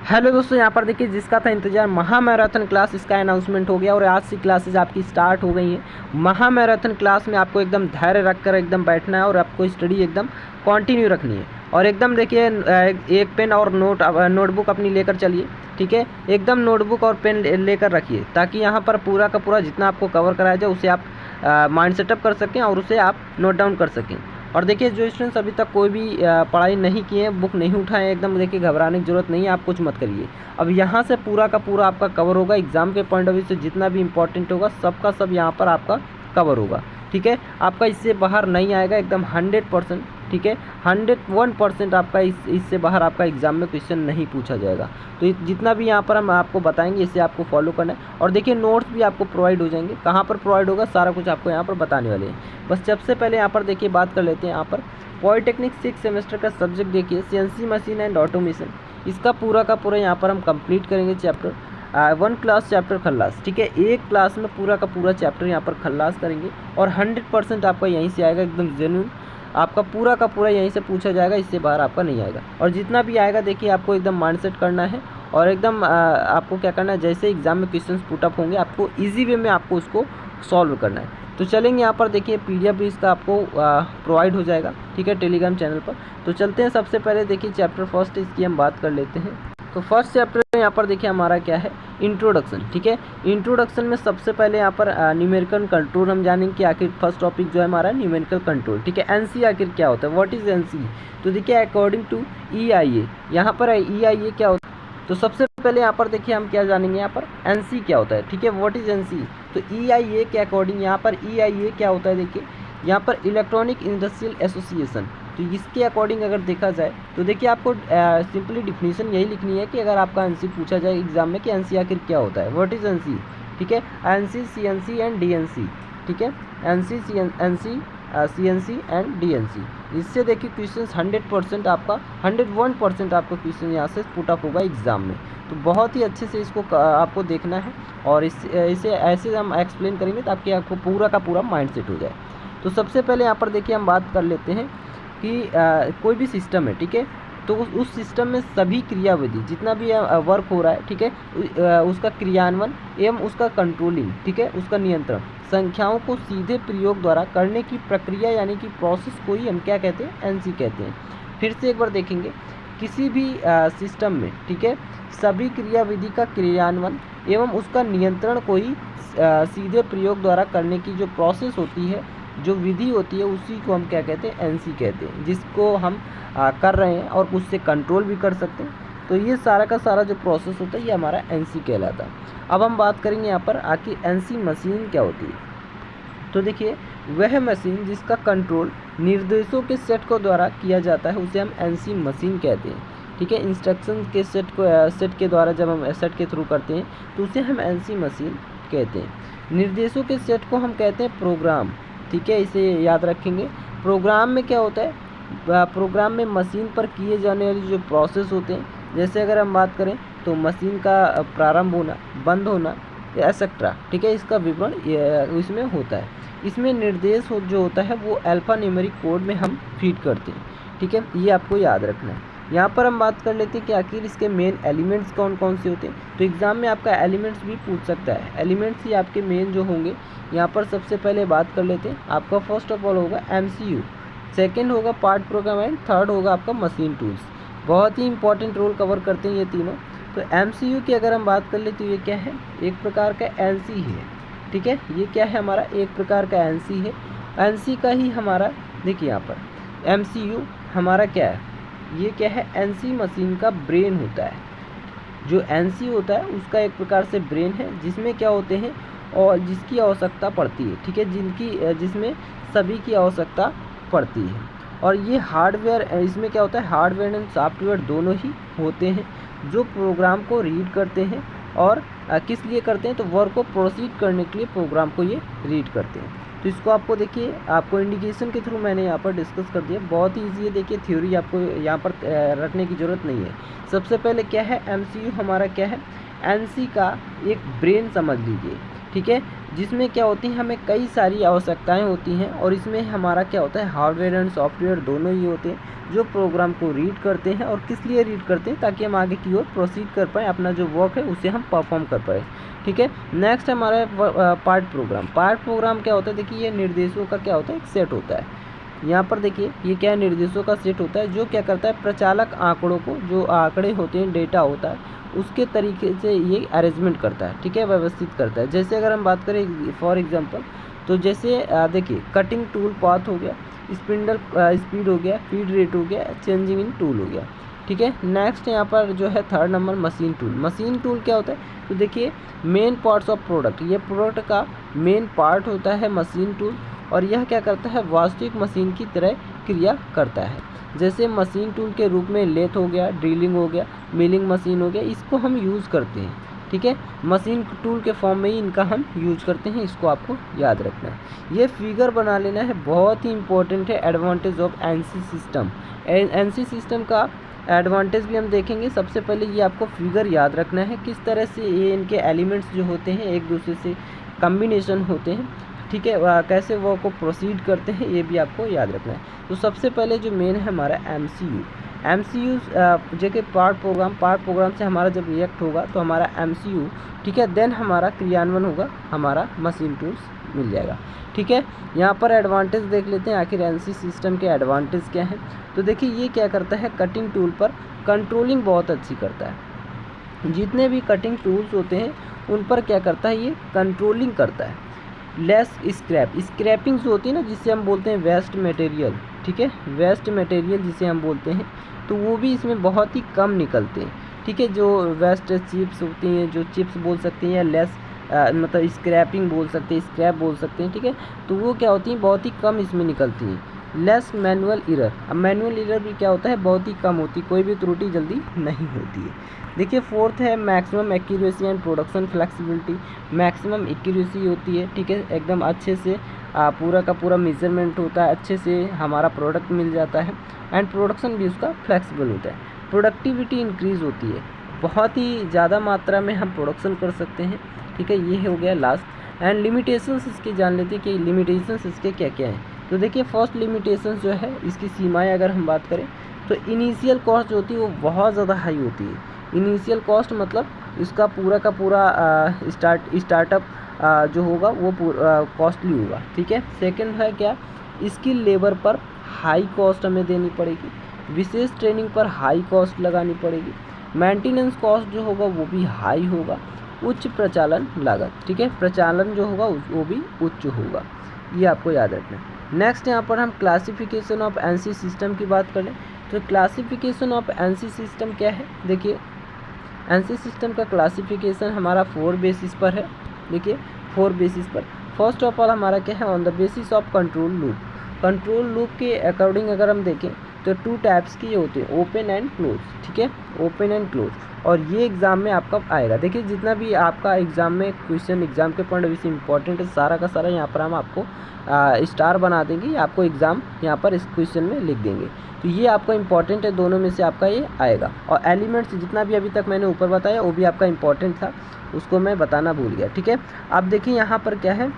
Hello दोस्तों, यहाँ पर देखिए जिसका था इंतजार महा मैराथन क्लास, इसका अनाउंसमेंट हो गया और आज से क्लासेज आपकी स्टार्ट हो गई हैं। महा मैराथन क्लास में आपको एकदम धैर्य रखकर एकदम बैठना है और आपको स्टडी एकदम कंटिन्यू रखनी है। और एकदम देखिए एक पेन और नोटबुक अपनी लेकर चलिए, ठीक है। एकदम नोटबुक और पेन लेकर रखिए ताकि यहाँ पर पूरा का पूरा जितना आपको कवर कराया जाए उसे आप माइंड सेटअप कर सकें और उसे आप नोट डाउन कर सकें। और देखिए जो स्टूडेंट्स अभी तक कोई भी पढ़ाई नहीं किए हैं, बुक नहीं उठाए, एकदम देखिए घबराने की ज़रूरत नहीं है, आप कुछ मत करिए। अब यहाँ से पूरा का पूरा आपका कवर होगा। एग्ज़ाम के पॉइंट ऑफ व्यू से जितना भी इंपॉर्टेंट होगा सबका सब यहाँ पर आपका कवर होगा, ठीक है। आपका इससे बाहर नहीं आएगा एकदम 100%, ठीक है। 101% आपका इससे बाहर आपका एग्ज़ाम में क्वेश्चन नहीं पूछा जाएगा। तो जितना भी यहाँ पर हम आपको बताएंगे इसे आपको फॉलो करना है। और देखिए नोट्स भी आपको प्रोवाइड हो जाएंगे। कहाँ पर प्रोवाइड होगा सारा कुछ आपको यहाँ पर बताने वाले हैं। बस सबसे पहले यहाँ पर देखिए बात कर लेते हैं। यहाँ पर पॉलिटेक्निक 6 सेमेस्टर का सब्जेक्ट देखिए सीएनसी मशीन एंड ऑटोमेशन, इसका पूरा का पूरा यहाँ पर हम कंप्लीट करेंगे चैप्टर 1 क्लास चैप्टर खल्लास, ठीक है। एक क्लास में पूरा का पूरा चैप्टर यहाँ पर खल्लास करेंगे और 100% आपका यहीं से आएगा, एकदम जेन्युइन आपका पूरा का पूरा यहीं से पूछा जाएगा, इससे बाहर आपका नहीं आएगा। और जितना भी आएगा देखिए आपको एकदम माइंडसेट करना है और एकदम आपको क्या करना है, जैसे एग्जाम में क्वेश्चंस पुटअप होंगे आपको इजी वे में आपको उसको सॉल्व करना है। तो चलेंगे यहाँ पर देखिए PDF भी इसका आपको प्रोवाइड हो जाएगा, ठीक है, टेलीग्राम चैनल पर। तो चलते हैं सबसे पहले देखिए चैप्टर फर्स्ट इसकी हम बात कर लेते हैं। तो फर्स्ट चैप्टर यहाँ पर देखिए हमारा क्या है, इंट्रोडक्शन, ठीक है। इंट्रोडक्शन में सबसे पहले यहाँ पर न्यूमेरिकल कंट्रोल हम जानेंगे कि आखिर फर्स्ट टॉपिक जो है हमारा न्यूमेरिकल कंट्रोल, ठीक है। एनसी आखिर क्या होता है, व्हाट इज एनसी। तो देखिए अकॉर्डिंग टू EIA, यहाँ पर EIA क्या होता है। तो सबसे पहले यहाँ पर देखिए हम क्या जानेंगे, यहाँ पर एनसी क्या होता है, ठीक है, व्हाट इज एनसी। तो EIA के अकॉर्डिंग यहाँ पर EIA क्या होता है, देखिए यहाँ पर इलेक्ट्रॉनिक इंडस्ट्रियल एसोसिएशन। तो इसके अकॉर्डिंग अगर देखा जाए तो देखिए आपको सिंपली डिफिनीशन यही लिखनी है कि अगर आपका एनसी पूछा जाए एग्जाम में कि एनसी आखिर क्या होता है, व्हाट इज एनसी, ठीक है। एनसी CNC एंड DNC, ठीक है, NC NC CNC and DNC। इससे देखिए क्वेश्चन 100% आपका 101% आपका क्वेश्चन यहाँ से पुटअप होगा एग्जाम में। तो बहुत ही अच्छे से इसको आपको देखना है और इसे ऐसे हम एक्सप्लेन करेंगे ताकि आपको पूरा का पूरा माइंड सेट हो जाए। तो सबसे पहले यहाँ पर देखिए हम बात कर लेते हैं कि कोई भी सिस्टम है, ठीक है, तो उस सिस्टम में सभी क्रियाविधि जितना भी वर्क हो रहा है, ठीक है, उसका क्रियान्वयन एवं उसका कंट्रोलिंग, ठीक है, उसका नियंत्रण संख्याओं को सीधे प्रयोग द्वारा करने की प्रक्रिया यानी कि प्रोसेस को ही हम क्या कहते हैं, एनसी कहते हैं। फिर से एक बार देखेंगे, किसी भी सिस्टम में, ठीक है, सभी क्रियाविधि का क्रियान्वयन एवं उसका नियंत्रण को ही सीधे प्रयोग द्वारा करने की जो प्रोसेस होती है, जो विधि होती है, उसी को हम क्या कहते हैं, एनसी कहते हैं, जिसको हम कर रहे हैं और उससे कंट्रोल भी कर सकते हैं। तो ये सारा का सारा जो प्रोसेस होता है ये हमारा एनसी कहलाता है। अब हम बात करेंगे यहाँ पर आखिर एनसी मशीन क्या होती है। तो देखिए वह मशीन जिसका कंट्रोल निर्देशों के सेट को द्वारा किया जाता है उसे हम एनसी मशीन कहते हैं, ठीक है। इंस्ट्रक्शन के सेट के द्वारा जब हम सेट के थ्रू करते हैं तो उसे हम एनसी मशीन कहते हैं। निर्देशों के सेट को हम कहते हैं प्रोग्राम, ठीक है, इसे याद रखेंगे। प्रोग्राम में क्या होता है, प्रोग्राम में मशीन पर किए जाने वाले जो प्रोसेस होते हैं, जैसे अगर हम बात करें तो मशीन का प्रारंभ होना, बंद होना, एक्सेट्रा, ठीक है, इसका विवरण इसमें होता है। इसमें निर्देश जो होता है वो अल्फा न्यूमेरिक कोड में हम फीड करते हैं, ठीक है, ये आपको याद रखना है। यहाँ पर हम बात कर लेते हैं कि आखिर इसके मेन एलिमेंट्स कौन कौन से होते हैं। तो एग्ज़ाम में आपका एलिमेंट्स भी पूछ सकता है, एलिमेंट्स ही आपके मेन जो होंगे। यहाँ पर सबसे पहले बात कर लेते हैं, आपका फर्स्ट ऑफ ऑल होगा MCU, सेकेंड होगा पार्ट प्रोग्राम एंड थर्ड होगा आपका मशीन टूल्स। बहुत ही इंपॉर्टेंट रोल कवर करते हैं ये तीनों। तो MCU की अगर हम बात कर ले तो ये क्या है, एक प्रकार का NC है, ठीक है, ये क्या है हमारा एक प्रकार का NC है। NC का ही हमारा देखिए यहाँ पर MCU हमारा क्या है, ये क्या है, NC मशीन का ब्रेन होता है। जो NC होता है उसका एक प्रकार से ब्रेन है जिसमें क्या होते हैं और जिसकी आवश्यकता पड़ती है, ठीक है, जिसमें सभी की आवश्यकता पड़ती है। और ये हार्डवेयर, इसमें क्या होता है, हार्डवेयर एंड सॉफ्टवेयर दोनों ही होते हैं जो प्रोग्राम को रीड करते हैं और किस लिए करते हैं, तो वर्क को प्रोसीड करने के लिए प्रोग्राम को ये रीड करते हैं। तो इसको आपको देखिए आपको इंडिकेशन के थ्रू मैंने यहाँ पर डिस्कस कर दिया, बहुत ही ईजी है। देखिए थ्योरी आपको यहाँ पर रखने की ज़रूरत नहीं है। सबसे पहले क्या है, MCU हमारा क्या है, NC का एक ब्रेन समझ लीजिए, ठीक है। जिसमें क्या होती है, हमें कई सारी आवश्यकताएं होती हैं और इसमें हमारा क्या होता है, हार्डवेयर एंड सॉफ्टवेयर दोनों ही होते हैं जो प्रोग्राम को रीड करते हैं। और किस लिए रीड करते हैं, ताकि हम आगे की ओर प्रोसीड कर पाएँ, अपना जो वर्क है उसे हम परफॉर्म कर पाएँ। ठीक है, नेक्स्ट हमारा पार्ट प्रोग्राम। पार्ट प्रोग्राम क्या होता है, देखिए ये निर्देशों का क्या होता है, एक सेट होता है। यहाँ पर देखिए ये क्या है, निर्देशों का सेट होता है जो क्या करता है, प्रचालक आंकड़ों को, जो आंकड़े होते हैं, डेटा होता है, उसके तरीके से ये अरेंजमेंट करता है। ठीक है, व्यवस्थित करता है। जैसे अगर हम बात करें फॉर एग्जांपल, तो जैसे देखिए कटिंग टूल पाथ हो गया, स्पिंडल स्पीड हो गया, फीड रेट हो गया, चेंजिंग इन टूल हो गया। ठीक है, नेक्स्ट यहाँ पर जो है third number machine tool. Machine tool क्या होता है, तो देखिए मेन पार्ट्स ऑफ प्रोडक्ट, ये प्रोडक्ट का मेन पार्ट होता है मशीन टूल, और यह क्या करता है, वास्तविक मशीन की तरह क्रिया करता है। जैसे मशीन टूल के रूप में लेथ हो गया, ड्रिलिंग हो गया, मिलिंग मशीन हो गया, इसको हम यूज़ करते हैं। ठीक है, मशीन टूल के फॉर्म में ही इनका हम यूज करते हैं, इसको आपको याद रखना है। ये फिगर बना लेना है, बहुत ही इंपॉर्टेंट है। Advantage of NC system, NC system का एडवांटेज भी हम देखेंगे। सबसे पहले ये आपको फिगर याद रखना है, किस तरह से ये इनके एलिमेंट्स जो होते हैं एक दूसरे से कम्बिनेशन होते हैं। ठीक है, कैसे वो को प्रोसीड करते हैं ये भी आपको याद रखना है। तो सबसे पहले जो मेन है हमारा एमसीयू जो कि पार्ट प्रोग्राम से हमारा जब रिएक्ट होगा तो हमारा एमसीयू, ठीक है, देन हमारा क्रियान्वयन होगा, हमारा मशीन टूल्स मिल जाएगा। ठीक है, यहाँ पर एडवांटेज देख लेते हैं, आखिर एनसी सिस्टम के एडवांटेज क्या है। तो देखिए ये क्या करता है, कटिंग टूल पर कंट्रोलिंग बहुत अच्छी करता है। जितने भी कटिंग टूल्स होते हैं उन पर क्या करता है, ये कंट्रोलिंग करता है। लेस स्क्रैपिंग जो होती है ना, जिसे हम बोलते हैं वेस्ट मटेरियल, ठीक है, वेस्ट मटेरियल जिसे हम बोलते हैं, तो वो भी इसमें बहुत ही कम निकलते हैं। ठीक है, जो वेस्ट चिप्स होती हैं, जो चिप्स बोल सकते हैं, या लेस मतलब स्क्रैपिंग बोल सकते हैं, स्क्रैप बोल सकते हैं। ठीक है, तो वो क्या होती हैं, बहुत ही कम इसमें निकलती हैं। लेस मैनुअल एरर, अब मैनुअल एरर भी क्या होता है, बहुत ही कम होती, कोई भी त्रुटि जल्दी नहीं होती है। देखिए फोर्थ है maximum accuracy and production flexibility. Maximum accuracy होती है, ठीक है, एकदम अच्छे से पूरा का पूरा मेजरमेंट होता है, अच्छे से हमारा प्रोडक्ट मिल जाता है, एंड प्रोडक्शन भी उसका फ्लेक्सिबल होता है। प्रोडक्टिविटी इंक्रीज़ होती है, बहुत ही ज़्यादा मात्रा में हम प्रोडक्शन कर सकते हैं। ठीक है, ये हो गया लास्ट। एंड लिमिटेशंस इसके जान लेते हैं कि लिमिटेशंस इसके क्या क्या हैं। तो देखिए फर्स्ट लिमिटेशंस जो है, इसकी सीमाएं अगर हम बात करें तो इनिशियल कॉस्ट जो होती है वो बहुत ज़्यादा हाई होती है। इनिशियल कॉस्ट मतलब इसका पूरा का पूरा स्टार्टअप जो होगा वो कॉस्टली होगा। ठीक है, सेकंड है क्या, स्किल लेबर पर हाई कॉस्ट हमें देनी पड़ेगी, विशेष ट्रेनिंग पर हाई कॉस्ट लगानी पड़ेगी, मेंटेनेंस कॉस्ट जो होगा वो भी हाई होगा, उच्च प्रचालन लागत, ठीक है, प्रचालन जो होगा वो भी उच्च होगा, ये आपको याद रखना है। नेक्स्ट यहाँ पर हम क्लासिफिकेशन ऑफ एनसी सिस्टम की बात करें तो क्लासिफिकेशन ऑफ एनसी सिस्टम क्या है। देखिए एनसी सिस्टम का क्लासिफिकेशन हमारा 4 बेसिस पर है। देखिए 4 बेसिस पर, फर्स्ट ऑफ ऑल हमारा क्या है, on the basis of control loop. Control loop के अकॉर्डिंग अगर हम देखें तो 2 टाइप्स की होती है, ओपन एंड क्लोज। ठीक है, ओपन एंड क्लोज, और ये एग्ज़ाम में आपका आएगा। देखिए जितना भी आपका एग्ज़ाम में क्वेश्चन, एग्ज़ाम के पॉइंट ऑफ व्यू से इंपॉर्टेंट है, सारा का सारा यहाँ पर हम आपको स्टार बना देंगे, आपको एग्ज़ाम यहाँ पर इस क्वेश्चन में लिख देंगे। तो ये आपका इंपॉर्टेंट है, दोनों में से आपका ये आएगा। और एलिमेंट्स जितना भी अभी तक मैंने ऊपर बताया वो भी आपका इंपॉर्टेंट था, उसको मैं बताना भूल गया। ठीक है, अब देखिए यहाँ पर क्या है,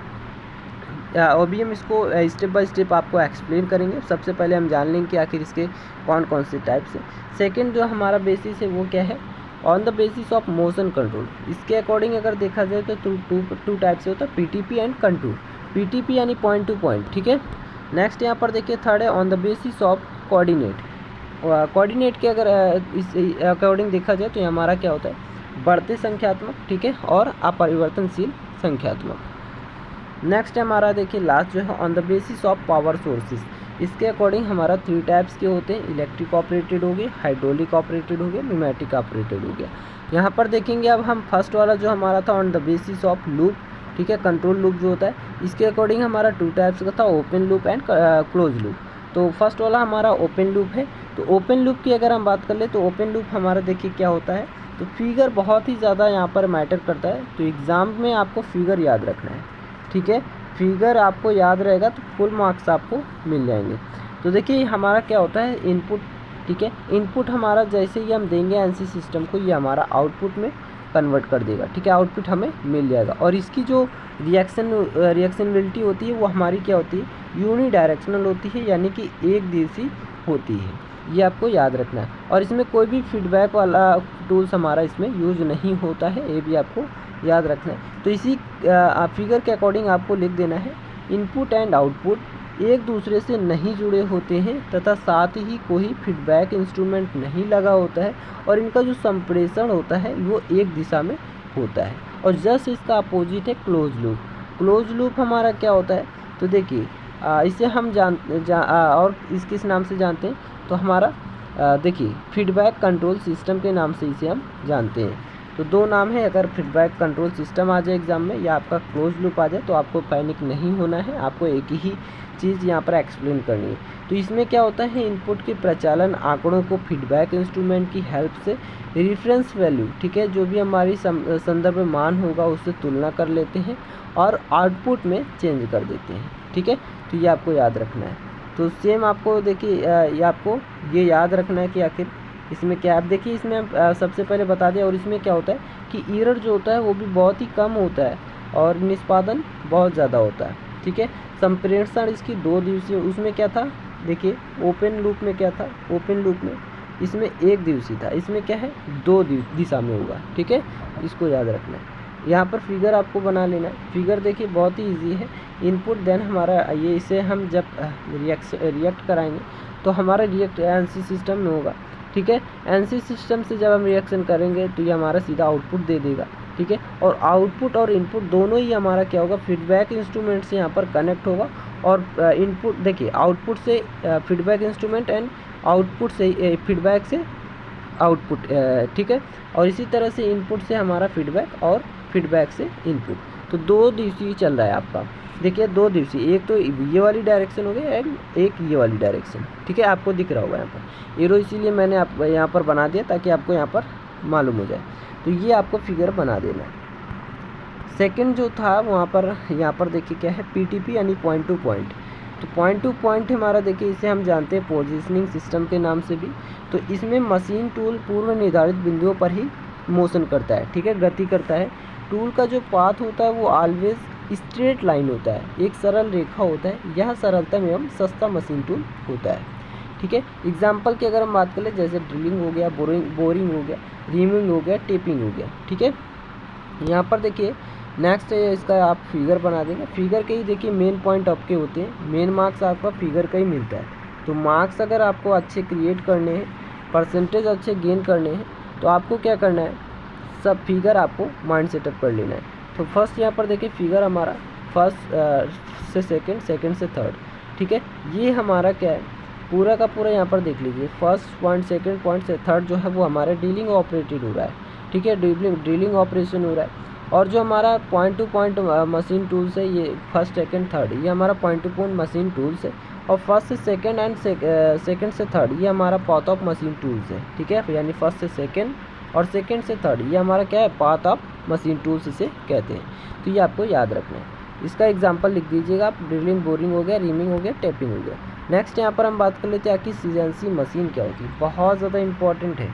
अभी हम इसको स्टेप बाय स्टेप आपको एक्सप्लेन करेंगे। सबसे पहले हम जान लेंगे कि आखिर इसके कौन कौन से टाइप्स हैं। सेकंड जो हमारा बेसिस है वो क्या है, on the basis of motion control. इसके अकॉर्डिंग अगर देखा जाए तो टू टाइप से होता है, पीटीपी एंड कंटूर। पीटीपी यानी पॉइंट टू पॉइंट। ठीक है, नेक्स्ट यहाँ पर देखिए थर्ड है on the basis of coordinate. Coordinate के अगर इस अकॉर्डिंग देखा जाए तो हमारा क्या होता है, बढ़ते संख्यात्मक, ठीक है, और अपरिवर्तनशील संख्यात्मक। नेक्स्ट हमारा देखिए लास्ट जो है on the basis of power sources. इसके अकॉर्डिंग हमारा 3 टाइप्स के होते हैं, इलेक्ट्रिक ऑपरेटेड हो गया, हाइड्रोलिक ऑपरेटेड हो गया, न्यूमेटिक ऑपरेटेड हो गया। यहाँ पर देखेंगे अब हम फर्स्ट वाला जो हमारा था on the basis of loop, ठीक है, कंट्रोल लूप जो होता है, इसके अकॉर्डिंग हमारा 2 टाइप्स का था, open loop and close loop. तो फर्स्ट वाला हमारा ओपन लूप है। तो ओपन लूप की अगर हम बात कर ले तो ओपन लूप हमारा देखिए क्या होता है, तो फिगर बहुत ही ज़्यादा यहाँ पर मैटर करता है। तो एग्ज़ाम में आपको फिगर याद रखना है, ठीक है, फिगर आपको याद रहेगा तो फुल मार्क्स आपको मिल जाएंगे। तो देखिए हमारा क्या होता है, इनपुट, ठीक है, इनपुट हमारा जैसे ही हम देंगे एनसी सिस्टम को, ये हमारा आउटपुट में कन्वर्ट कर देगा, ठीक है, आउटपुट हमें मिल जाएगा। और इसकी जो रिएक्शनबिलिटी होती है वो हमारी क्या होती है, यूनिडायरेक्शनल होती है, यानी कि एक दिवसीय होती है, ये आपको याद रखना है। और इसमें कोई भी फीडबैक वाला टूल्स हमारा इसमें यूज नहीं होता है, ये भी आपको याद रखना है। तो इसी फिगर के अकॉर्डिंग आपको लिख देना है, इनपुट एंड आउटपुट एक दूसरे से नहीं जुड़े होते हैं तथा साथ ही कोई फीडबैक इंस्ट्रूमेंट नहीं लगा होता है, और इनका जो संप्रेषण होता है वो एक दिशा में होता है। और जस्ट इसका अपोजिट है क्लोज लूप। क्लोज लूप हमारा क्या होता है, तो देखिए इसे हम और इस किस नाम से जानते हैं, तो हमारा देखिए फीडबैक कंट्रोल सिस्टम के नाम से इसे हम जानते हैं। तो दो नाम है, अगर फीडबैक कंट्रोल सिस्टम आ जाए एग्जाम में या आपका क्लोज लूप आ जाए तो आपको पैनिक नहीं होना है, आपको एक ही चीज़ यहाँ पर एक्सप्लेन करनी है। तो इसमें क्या होता है, इनपुट के प्रचालन आंकड़ों को फीडबैक इंस्ट्रूमेंट की हेल्प से रेफरेंस वैल्यू, ठीक है, जो भी हमारी संदर्भ मान होगा उससे तुलना कर लेते हैं और आउटपुट में चेंज कर देते हैं, ठीक है। तो ये आपको याद रखना है। तो सेम आपको देखिए ये आपको ये याद रखना है कि आखिर इसमें क्या है। आप देखिए इसमें सबसे पहले बता दें, और इसमें क्या होता है कि एरर जो होता है वो भी बहुत ही कम होता है और निष्पादन बहुत ज़्यादा होता है, ठीक है। संप्रेषण इसकी 2 दिवसीय, उसमें क्या था देखिए, ओपन लूप में क्या था, ओपन लूप में इसमें 1 दिवसीय था, इसमें क्या है 2 दिशा में होगा, ठीक है, इसको याद रखना है। यहाँ पर फिगर आपको बना लेना है। फिगर देखिए बहुत ही इजी है, इनपुट देन हमारा ये, इसे हम जब रिएक्ट कराएंगे तो हमारा रिएक्ट एनसी सिस्टम में होगा, ठीक है। एनसी सिस्टम से जब हम रिएक्शन करेंगे तो ये हमारा सीधा आउटपुट दे देगा, ठीक है। और आउटपुट और इनपुट दोनों ही हमारा क्या होगा, फीडबैक इंस्ट्रूमेंट से यहाँ पर कनेक्ट होगा। और इनपुट देखिए आउटपुट से फीडबैक इंस्ट्रूमेंट एंड आउटपुट से फीडबैक से आउटपुट, ठीक है। और इसी तरह से इनपुट से हमारा फीडबैक और फीडबैक से इनपुट, तो 2 दिवसीय चल रहा है आपका। देखिए 2 दिवसीय, एक तो ये वाली डायरेक्शन हो गई, एक ये वाली डायरेक्शन, ठीक है, आपको दिख रहा होगा यहाँ पर एरो, इसीलिए मैंने आप यहाँ पर बना दिया ताकि आपको यहाँ पर मालूम हो जाए। तो ये आपको फिगर बना देना है। सेकंड जो था वहाँ पर, यहाँ पर देखिए क्या है, पीटीपी यानी पॉइंट टू पॉइंट। तो पॉइंट टू पॉइंट हमारा देखिए इसे हम जानते हैं पोजीशनिंग सिस्टम के नाम से भी। तो इसमें मशीन टूल पूर्व निर्धारित बिंदुओं पर ही मोशन करता है, ठीक है, गति करता है। टूल का जो पाथ होता है वो ऑलवेज स्ट्रेट लाइन होता है, एक सरल रेखा होता है। यह सरलतम एवं सस्ता मशीन टूल होता है, ठीक है। एग्जाम्पल की अगर हम बात करें, जैसे ड्रिलिंग हो गया, बोरिंग हो गया, रीमिंग हो गया, टेपिंग हो गया, ठीक है। यहाँ पर देखिए नेक्स्ट इसका आप फिगर बना देंगे। फिगर के ही देखिए मेन पॉइंट आपके होते हैं, मेन मार्क्स आपका फिगर का ही मिलता है। तो मार्क्स अगर आपको अच्छे क्रिएट करने हैं, परसेंटेज अच्छे गेन करने हैं, तो आपको क्या करना है, सब फिगर आपको माइंड सेटअप कर लेना है। तो फर्स्ट यहाँ पर देखिए फिगर हमारा फर्स्ट से सेकंड से थर्ड, ठीक है। ये हमारा क्या है, पूरा का पूरा यहाँ पर देख लीजिए, फर्स्ट पॉइंट, सेकंड पॉइंट से थर्ड जो है वो हमारा डीलिंग ऑपरेटेड हो रहा है, ठीक है, ड्रिलिंग ऑपरेशन हो रहा है। और जो हमारा point two point machine tools है, ये फर्स्ट सेकंड थर्ड, ये हमारा point two point machine tools है। और फर्स्ट से सेकंड एंड सेकंड से थर्ड ये हमारा पाथ ऑफ मशीन टूल्स है, ठीक है, यानी फर्स्ट से सेकंड और सेकंड से थर्ड ये हमारा क्या है, पाथ ऑफ मशीन टूल्स इसे कहते हैं। तो ये आपको याद रखना है। इसका एग्जाम्पल लिख दीजिएगा आप, ड्रिलिंग, बोरिंग हो गया, रीमिंग हो गया, टेपिंग हो गया। नेक्स्ट यहाँ पर हम बात कर लेते हैं कि सीएनसी मशीन क्या होती है। बहुत ज़्यादा इंपॉर्टेंट है,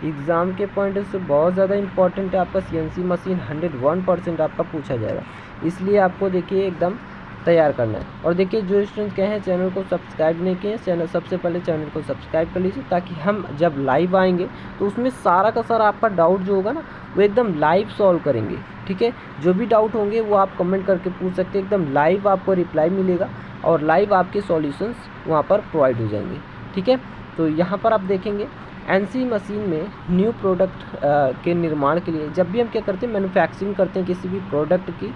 एग्ज़ाम के पॉइंट से बहुत ज़्यादा इंपॉर्टेंट है आपका सीएनसी मशीन, 101% आपका पूछा जाएगा, इसलिए आपको देखिए एकदम तैयार करना है। और देखिए जो स्टूडेंट कहे हैं चैनल को सब्सक्राइब नहीं किए, चैनल सबसे पहले चैनल को सब्सक्राइब कर लीजिए, ताकि हम जब लाइव आएंगे तो उसमें सारा का सारा आपका डाउट जो होगा ना वो एकदम लाइव सॉल्व करेंगे, ठीक है। जो भी डाउट होंगे वो आप कमेंट करके पूछ सकते हैं, एकदम लाइव आपको रिप्लाई मिलेगा और लाइव आपके सॉल्यूशंस वहाँ पर प्रोवाइड हो जाएंगे, ठीक है। तो यहाँ पर आप देखेंगे एनसी मशीन में न्यू प्रोडक्ट के निर्माण के लिए जब भी हम क्या करते हैं, मैन्युफैक्चरिंग करते हैं किसी भी प्रोडक्ट की,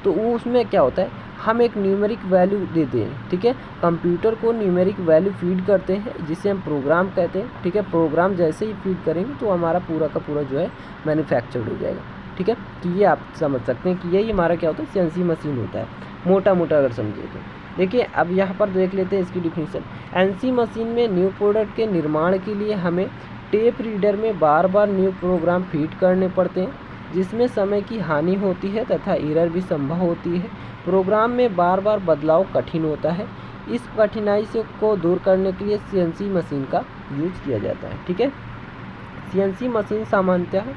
तो वो उसमें क्या होता है, हम एक न्यूमेरिक वैल्यू देते हैं, ठीक है। कंप्यूटर को न्यूमेरिक वैल्यू फीड करते हैं जिसे हम प्रोग्राम कहते हैं, ठीक है। प्रोग्राम जैसे ही फीड करेंगे तो हमारा पूरा का पूरा जो है मैन्युफैक्चर्ड हो जाएगा, ठीक है। तो ये आप समझ सकते हैं कि यही हमारा क्या होता है, सीएनसी मशीन होता है, मोटा मोटा अगर समझे तो। देखिए अब यहाँ पर देख लेते हैं इसकी डिफिनीशन। एनसी मशीन में न्यू प्रोडक्ट के निर्माण के लिए हमें टेप रीडर में बार बार न्यू प्रोग्राम फीड करने पड़ते हैं, जिसमें समय की हानि होती है तथा एरर भी संभव होती है। प्रोग्राम में बार बार बदलाव कठिन होता है। इस कठिनाई से को दूर करने के लिए सीएनसी मशीन का यूज किया जाता है, ठीक है। सीएनसी मशीन सामान्यतः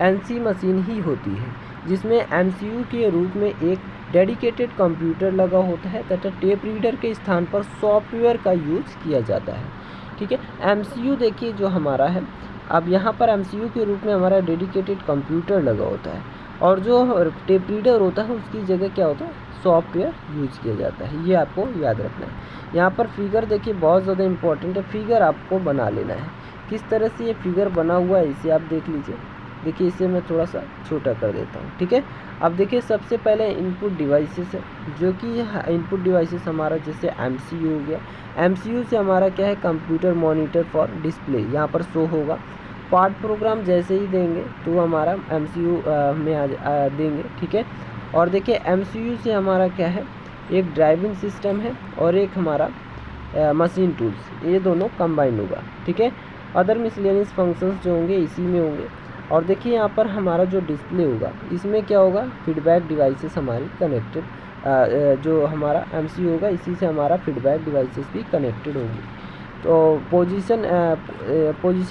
एनसी मशीन ही होती है, जिसमें एमसीयू के रूप में एक डेडिकेटेड कंप्यूटर लगा होता है तथा टेप रीडर के स्थान पर सॉफ्टवेयर का यूज किया जाता है। ठीक है, एमसीयू देखिए जो हमारा है, अब यहाँ पर एमसीयू के रूप में हमारा डेडिकेटेड कंप्यूटर लगा होता है और जो टेप रीडर होता है उसकी जगह क्या होता है, सॉफ्टवेयर यूज किया जाता है। ये आपको याद रखना है। यहाँ पर फिगर देखिए बहुत ज़्यादा इंपॉर्टेंट है, फिगर आपको बना लेना है। किस तरह से ये फिगर बना हुआ है इसे आप देख लीजिए। देखिए इसे मैं थोड़ा सा छोटा कर देता हूँ। ठीक है, अब देखिए सबसे पहले इनपुट डिवाइसेस है, जो कि इनपुट डिवाइसेस हमारा जैसे एमसीयू हो गया। एमसीयू से हमारा क्या है, कंप्यूटर मॉनिटर फॉर डिस्प्ले यहाँ पर शो होगा। पार्ट प्रोग्राम जैसे ही देंगे तो हमारा एमसीयू में आ देंगे। ठीक है, और देखिए एमसीयू से हमारा क्या है, एक ड्राइविंग सिस्टम है और एक हमारा मशीन टूल्स, ये दोनों कंबाइंड होगा। ठीक है, अदर मिसलेनियस फंक्शंस जो होंगे इसी में होंगे। और देखिए यहाँ पर हमारा जो डिस्प्ले होगा इसमें क्या होगा, फीडबैक डिवाइसेस हमारी कनेक्टेड, जो हमारा एमसीयू होगा इसी से हमारा फीडबैक डिवाइसेस भी कनेक्टेड होंगी। तो पोजीशन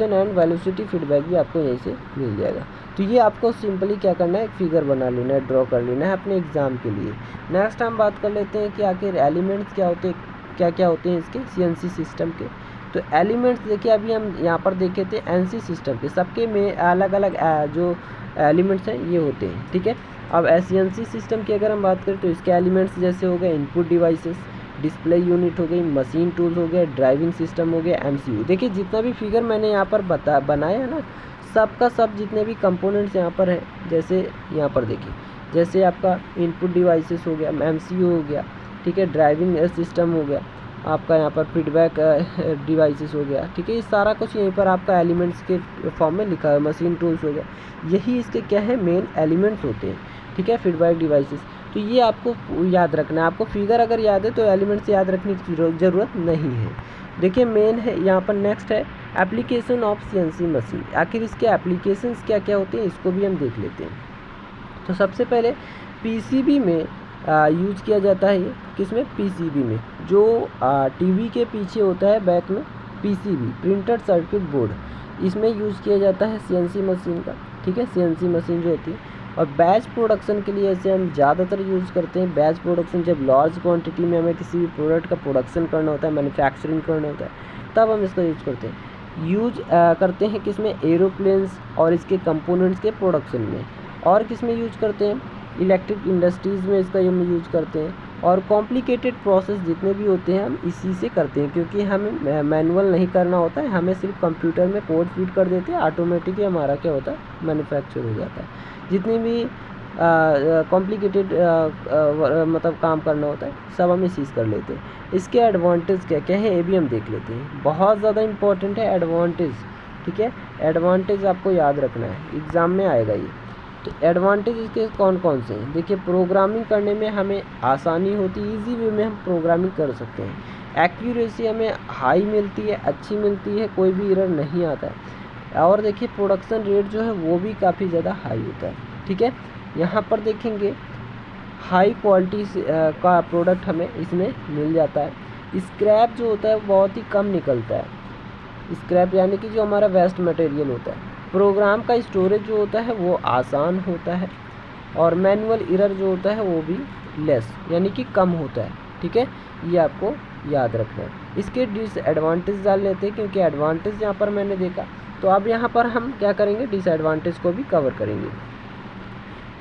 एंड वेलोसिटी फीडबैक भी आपको यहीं से मिल जाएगा। तो ये आपको सिंपली क्या करना है, एक फिगर बना लेना है, ड्रॉ कर लेना है अपने एग्ज़ाम के लिए। नेक्स्ट हम बात कर लेते हैं कि आखिर एलिमेंट्स क्या होते हैं, क्या क्या होते हैं इसके सीएनसी सिस्टम के। तो एलिमेंट्स देखिए अभी हम यहाँ पर देखे थे एनसी सिस्टम के, सबके में अलग अलग जो एलिमेंट्स हैं ये होते हैं। ठीक है, अब सीएनसी सिस्टम की अगर हम बात करें तो इसके एलिमेंट्स जैसे हो गए इनपुट डिवाइसेस, डिस्प्ले यूनिट हो गई, मशीन टूल्स हो गए, ड्राइविंग सिस्टम हो गया, एमसीयू। देखिए जितना भी फिगर मैंने यहाँ पर बनाया है ना, सबका सब जितने भी कंपोनेंट्स यहाँ पर हैं, जैसे यहाँ पर देखिए जैसे आपका इनपुट डिवाइसेस हो गया, एमसीयू हो गया, ठीक है, ड्राइविंग सिस्टम हो गया, आपका यहाँ पर फीडबैक डिवाइसेस हो गया। ठीक है, ये सारा कुछ यहीं पर आपका एलिमेंट्स के फॉर्म में लिखा है, मशीन टूल्स हो गया, यही इसके क्या है, मेन एलिमेंट्स होते हैं। ठीक है, फीडबैक डिवाइसेस। तो ये आपको याद रखना है। आपको फिगर अगर याद है तो एलिमेंट्स याद रखने की ज़रूरत नहीं है। देखिए मेन है यहाँ पर, नेक्स्ट है एप्लीकेशन ऑफ सीएनसी मशीन। आखिर इसके एप्लीकेशंस क्या क्या होते हैं इसको भी हम देख लेते हैं। तो सबसे पहले पीसीबी में यूज किया जाता है। ये किसमें, पीसीबी में, जो टीवी के पीछे होता है बैक में पीसीबी, प्रिंटेड सर्किट बोर्ड, इसमें यूज़ किया जाता है सीएनसी मशीन का। ठीक है, सीएनसी मशीन जो होती है। और बैच प्रोडक्शन के लिए ऐसे हम ज़्यादातर यूज़ करते हैं। बैच प्रोडक्शन जब लार्ज क्वांटिटी में हमें किसी भी प्रोडक्ट का प्रोडक्शन करना होता है, मैन्युफैक्चरिंग करना होता है, तब हम इसका यूज़ करते हैं। करते हैं किसमें, एरोप्लेन्स और इसके कंपोनेंट्स के प्रोडक्शन में। और किस में यूज करते हैं, इलेक्ट्रिक इंडस्ट्रीज़ में इसका हम यूज़ करते हैं। और कॉम्प्लिकेटेड प्रोसेस जितने भी होते हैं हम इसी से करते हैं, क्योंकि हमें मैनुअल नहीं करना होता है, हमें सिर्फ कंप्यूटर में कोड फीड कर देते हैं, ऑटोमेटिकली हमारा क्या होता है, मैन्युफैक्चर हो जाता है। जितनी भी कॉम्प्लिकेटेड मतलब काम करना होता है सब हम इसी से कर लेते हैं। इसके एडवांटेज क्या क्या है ये भी हम देख लेते हैं। बहुत ज़्यादा इंपॉर्टेंट है एडवांटेज। ठीक है, एडवांटेज आपको याद रखना है, एग्ज़ाम में आएगा ये। तो एडवांटेज इसके कौन कौन से हैं, देखिए प्रोग्रामिंग करने में हमें आसानी होती है, ईजी वे में हम प्रोग्रामिंग कर सकते हैं। एक्यूरेसी हमें हाई मिलती है, अच्छी मिलती है, कोई भी एरर नहीं आता है। और देखिए प्रोडक्शन रेट जो है वो भी काफ़ी ज़्यादा हाई होता है। ठीक है, यहाँ पर देखेंगे हाई क्वालिटी का प्रोडक्ट हमें इसमें मिल जाता है। स्क्रैप जो होता है वो बहुत ही कम निकलता है। स्क्रैप यानी कि जो हमारा वेस्ट मटेरियल होता है। प्रोग्राम का स्टोरेज जो होता है वो आसान होता है। और मैनुअल एरर जो होता है वो भी लेस यानी कि कम होता है। ठीक है, ये आपको याद रखना है। इसके डिसएडवांटेज डाल लेते हैं, क्योंकि एडवांटेज यहाँ पर मैंने देखा, तो अब यहाँ पर हम क्या करेंगे, डिसएडवांटेज को भी कवर करेंगे।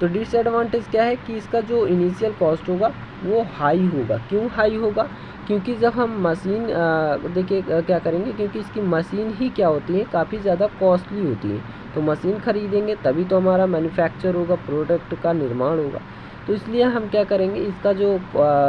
तो डिसएडवांटेज क्या है कि इसका जो इनिशियल कॉस्ट होगा वो हाई होगा। क्यों हाई होगा, क्योंकि जब हम मशीन देखिए क्या करेंगे, क्योंकि इसकी मशीन ही क्या होती है, काफ़ी ज़्यादा कॉस्टली होती है। तो मशीन खरीदेंगे तभी तो हमारा मैन्युफैक्चर होगा, प्रोडक्ट का निर्माण होगा। तो इसलिए हम क्या करेंगे, इसका जो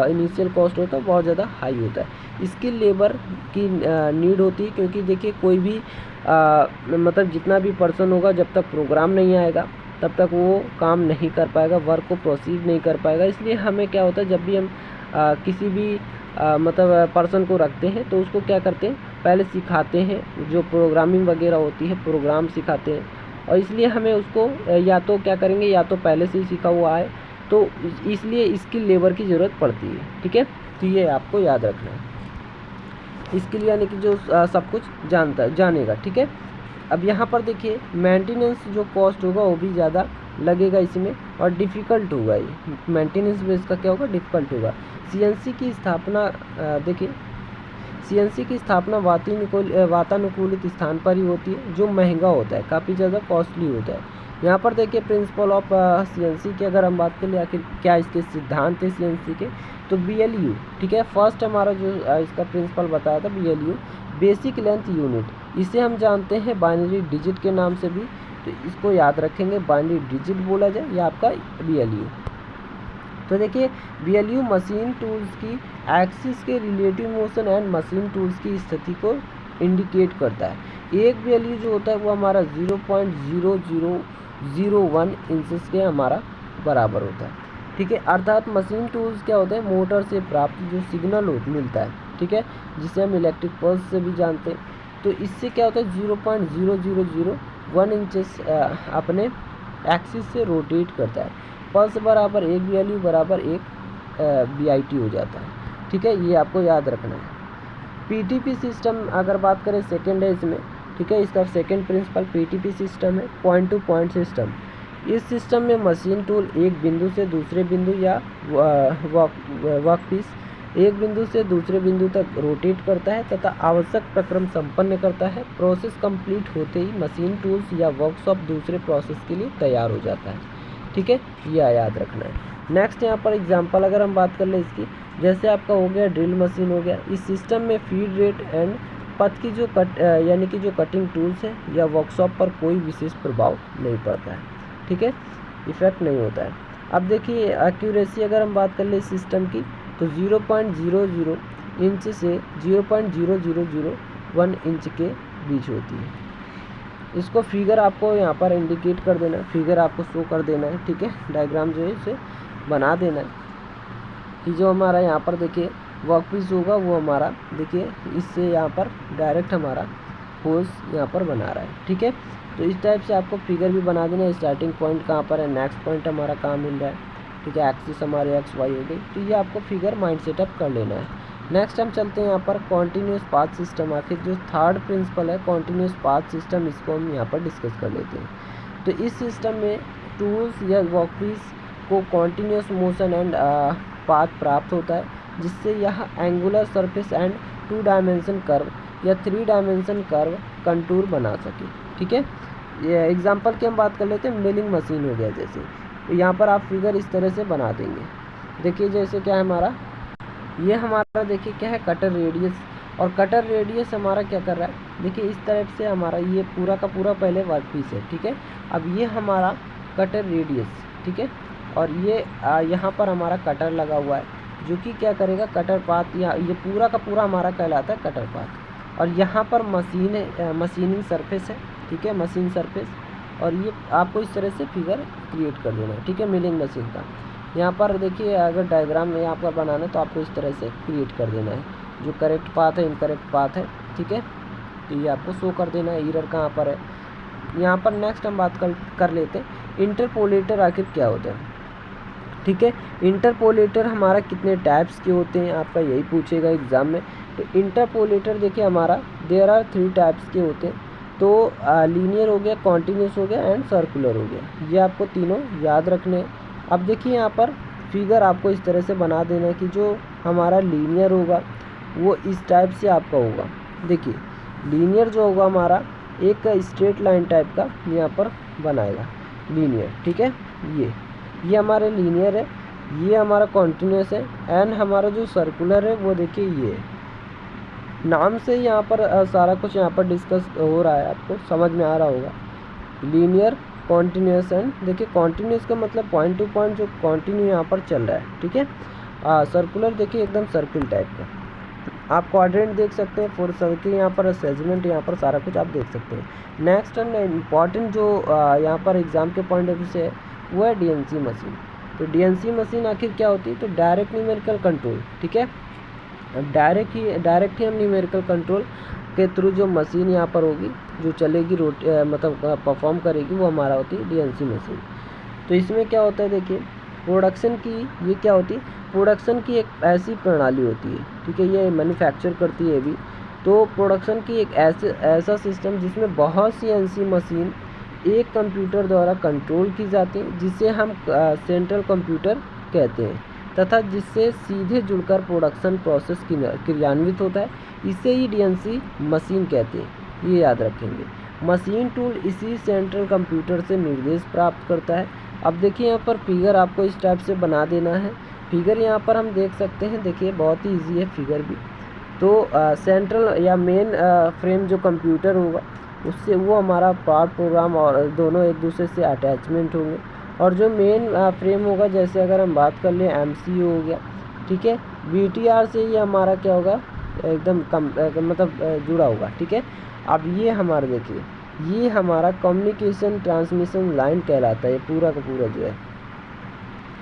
इनिशियल कॉस्ट होता है बहुत ज़्यादा हाई होता है। इसकी लेबर की नीड होती है, क्योंकि देखिए कोई भी मतलब जितना भी पर्सन होगा, जब तक प्रोग्राम नहीं आएगा तब तक वो काम नहीं कर पाएगा, वर्क को प्रोसीड नहीं कर पाएगा। इसलिए हमें क्या होता है, जब भी हम किसी भी मतलब पर्सन को रखते हैं तो उसको क्या करते हैं, पहले सिखाते हैं, जो प्रोग्रामिंग वगैरह होती है प्रोग्राम सिखाते हैं। और इसलिए हमें उसको या तो क्या करेंगे, या तो पहले से ही सीखा हुआ है, तो इसलिए इसकी लेबर की ज़रूरत पड़ती है। ठीक है, तो ये आपको याद रखना है। इसके लिए यानी कि जो सब कुछ जानेगा। ठीक है, अब यहाँ पर देखिए मेंटेनेंस जो कॉस्ट होगा वो भी ज़्यादा लगेगा इसमें और डिफ़िकल्ट होगा, ये मेंटेनेंस बेस का क्या होगा, डिफ़िकल्ट होगा। सीएनसी की स्थापना देखिए सीएनसी की स्थापना वातानुकूलित स्थान पर ही होती है, जो महंगा होता है, काफ़ी ज़्यादा कॉस्टली होता है। यहाँ पर देखिए प्रिंसिपल ऑफ सीएनसी की अगर हम बात कर ले, आखिर क्या इसके सिद्धांत है सीएनसी के, तो बीएलयू, ठीक है। फर्स्ट हमारा जो इसका प्रिंसिपल बताया था बीएलयू, बेसिक लेंथ यूनिट, इसे हम जानते हैं बाइनरी डिजिट के नाम से भी, तो इसको याद रखेंगे, बाइनरी डिजिट बोला जाए, ये आपका बीएलयू। तो देखिए बीएलयू मशीन टूल्स की एक्सिस के relative motion and machine tools की स्थिति को इंडिकेट करता है। एक बीएलयू जो होता है वो हमारा 0.0001 इंचेस के हमारा बराबर होता है, ठीक है। अर्थात मशीन टूल्स क्या होते हैं, मोटर से प्राप्त जो सिग्नल मिलता है, ठीक है, जिसे हम इलेक्ट्रिक पल्स से भी जानते हैं। तो इससे क्या होता है 0.0001 इंचेस अपने एक्सिस से रोटेट करता है। पल्स बराबर 1 बीएलयू बराबर 1 बीआईटी हो जाता है, ठीक है, ये आपको याद रखना है। पीटीपी सिस्टम अगर बात करें सेकेंड है इसमें, ठीक है, इसका सेकेंड प्रिंसिपल पीटीपी सिस्टम है, पॉइंट टू पॉइंट सिस्टम। इस सिस्टम में मशीन टूल एक बिंदु से दूसरे बिंदु या वर्कपीस एक बिंदु से दूसरे बिंदु तक रोटेट करता है तथा आवश्यक प्रक्रम संपन्न करता है। प्रोसेस कंप्लीट होते ही मशीन टूल्स या वर्कशॉप दूसरे प्रोसेस के लिए तैयार हो जाता है, ठीक है, यह याद रखना है। नेक्स्ट यहाँ पर एग्जांपल अगर हम बात कर ले इसकी, जैसे आपका हो गया ड्रिल मशीन हो गया। इस सिस्टम में फीड रेट एंड पथ की जो यानी कि जो कटिंग टूल्स है या वर्कशॉप पर कोई विशेष प्रभाव नहीं पड़ता है, ठीक है, इफेक्ट नहीं होता है। अब देखिए एक्यूरेसी अगर हम बात कर ले इस सिस्टम की, तो 0.00 इंच से 0.0001 इंच के बीच होती है। इसको फिगर आपको यहाँ पर इंडिकेट कर देना है, फिगर आपको शो कर देना है, ठीक है, डायग्राम जो है इसे बना देना है कि जो हमारा यहाँ पर देखिए वर्क पीस होगा वो हमारा देखिए इससे यहाँ पर डायरेक्ट हमारा होल्स यहाँ पर बना रहा है, ठीक है। तो इस टाइप से आपको फिगर भी बना देना है। स्टार्टिंग पॉइंट कहाँ पर है, नेक्स्ट पॉइंट हमारा कहाँ मिल रहा है, ठीक है, एक्सिस हमारे एक्स वाई हो गई, तो ये आपको फिगर माइंड सेटअप कर लेना है। नेक्स्ट हम चलते हैं यहाँ पर कॉन्टीन्यूस पाथ सिस्टम। आखिर जो थर्ड प्रिंसिपल है कॉन्टीन्यूस पाथ सिस्टम, इसको हम यहाँ पर डिस्कस कर लेते हैं। तो इस सिस्टम में टूल्स या वर्कपीस को कॉन्टीन्यूस मोशन एंड पाथ प्राप्त होता है, जिससे यह angular surface and 2 dimension curve या 3 डायमेंशन कर्व कंटूर बना सके, ठीक है। ये एग्जांपल की हम बात कर लेते हैं, मिलिंग मशीन हो गया जैसे, तो यहाँ पर आप फिगर इस तरह से बना देंगे। देखिए जैसे क्या है हमारा, ये हमारा देखिए क्या है कटर रेडियस, और कटर रेडियस हमारा क्या कर रहा है, देखिए इस तरफ से हमारा ये पूरा का पूरा पहले वर्क पीस है, ठीक है। अब ये हमारा कटर रेडियस, ठीक है, और ये यहाँ पर हमारा कटर लगा हुआ है जो कि क्या करेगा कटर पाथ, या ये पूरा का पूरा हमारा कहलाता है कटर पाथ। और यहाँ पर मशीनिंग सरफेस है, ठीक है, मशीन सरफेस, और ये आपको इस तरह से फिगर क्रिएट कर देना है, ठीक है, मिलिंग मशीन का। यहाँ पर देखिए अगर डायग्राम में यहाँ पर बनाना है तो आपको इस तरह से क्रिएट कर देना है, जो करेक्ट पाथ है इनकरेक्ट पाथ है, ठीक है, तो ये आपको शो कर देना है एरर कहाँ पर है। यहाँ पर नेक्स्ट हम बात कर लेते हैं इंटरपोलेटर आखिर क्या होता है, ठीक है। इंटरपोलेटर हमारा कितने टाइप्स के होते हैं आपका यही पूछेगा एग्ज़ाम में। तो इंटरपोलेटर देखिए हमारा देयर आर 3 टाइप्स के होते हैं। तो लीनियर हो गया, कॉन्टिन्यूस हो गया एंड सर्कुलर हो गया, ये आपको तीनों याद रखने हैं। अब देखिए यहाँ पर फिगर आपको इस तरह से बना देना है कि जो हमारा लीनियर होगा वो इस टाइप से आपका होगा। देखिए लीनियर जो होगा हमारा एक स्ट्रेट लाइन टाइप का यहाँ पर बनाएगा लीनियर, ठीक है, ये हमारे लीनियर है, ये हमारा कॉन्टिन्यूस है, एंड हमारा जो सर्कुलर है वो देखिए ये नाम से यहाँ पर सारा कुछ यहाँ पर डिस्कस हो रहा है, आपको समझ में आ रहा होगा। लीनियर, कॉन्टिन्यूस एंड देखिए कॉन्टिन्यूस का मतलब पॉइंट टू पॉइंट जो कॉन्टिन्यू यहाँ पर चल रहा है, ठीक है। सर्कुलर देखिए एकदम सर्किल टाइप का, आप क्वाड्रेंट देख सकते हैं, फोर सर्किल यहाँ पर, सेगमेंट यहाँ पर, सारा कुछ आप देख सकते हैं। नेक्स्ट एंड इम्पॉर्टेंट जो यहाँ पर एग्जाम के पॉइंट ऑफ व्यू से है वो है डीएनसी मशीन। तो डीएनसी मशीन आखिर क्या होती है, तो डायरेक्ट न्यूमेरिकल कंट्रोल, ठीक है। अब डायरेक्ट ही हम न्यूमेरिकल कंट्रोल के थ्रू जो मशीन यहाँ पर होगी जो चलेगी मतलब परफॉर्म करेगी वो हमारा होती है डीएनसी मशीन। तो इसमें क्या होता है देखिए प्रोडक्शन की, ये क्या होती है, प्रोडक्शन की एक ऐसी प्रणाली होती है, ठीक है, ये मैन्युफैक्चर करती है भी, तो प्रोडक्शन की एक ऐसा सिस्टम जिसमें बहुत सी एनसी मशीन एक कंप्यूटर द्वारा कंट्रोल की जाती है, जिसे हम सेंट्रल कंप्यूटर कहते हैं, तथा जिससे सीधे जुड़कर प्रोडक्शन प्रोसेस क्रियान्वित होता है। इसे ही डीएनसी मशीन कहते हैं, ये याद रखेंगे। मशीन टूल इसी सेंट्रल कंप्यूटर से निर्देश प्राप्त करता है। अब देखिए यहाँ पर फिगर आपको इस टाइप से बना देना है। फिगर यहाँ पर हम देख सकते हैं, देखिए बहुत ही ईजी है फिगर भी। तो सेंट्रल या मेन फ्रेम जो कंप्यूटर होगा उससे वो हमारा पार्ट प्रोग्राम और दोनों एक दूसरे से अटैचमेंट होंगे। और जो मेन फ्रेम होगा, जैसे अगर हम बात कर लें एमसीयू हो गया, ठीक है, बीटीआर से ये हमारा क्या होगा, एकदम मतलब जुड़ा होगा, ठीक है। अब ये हमारा देखिए, ये हमारा कम्युनिकेशन ट्रांसमिशन लाइन कहलाता है, ये पूरा का पूरा जो है।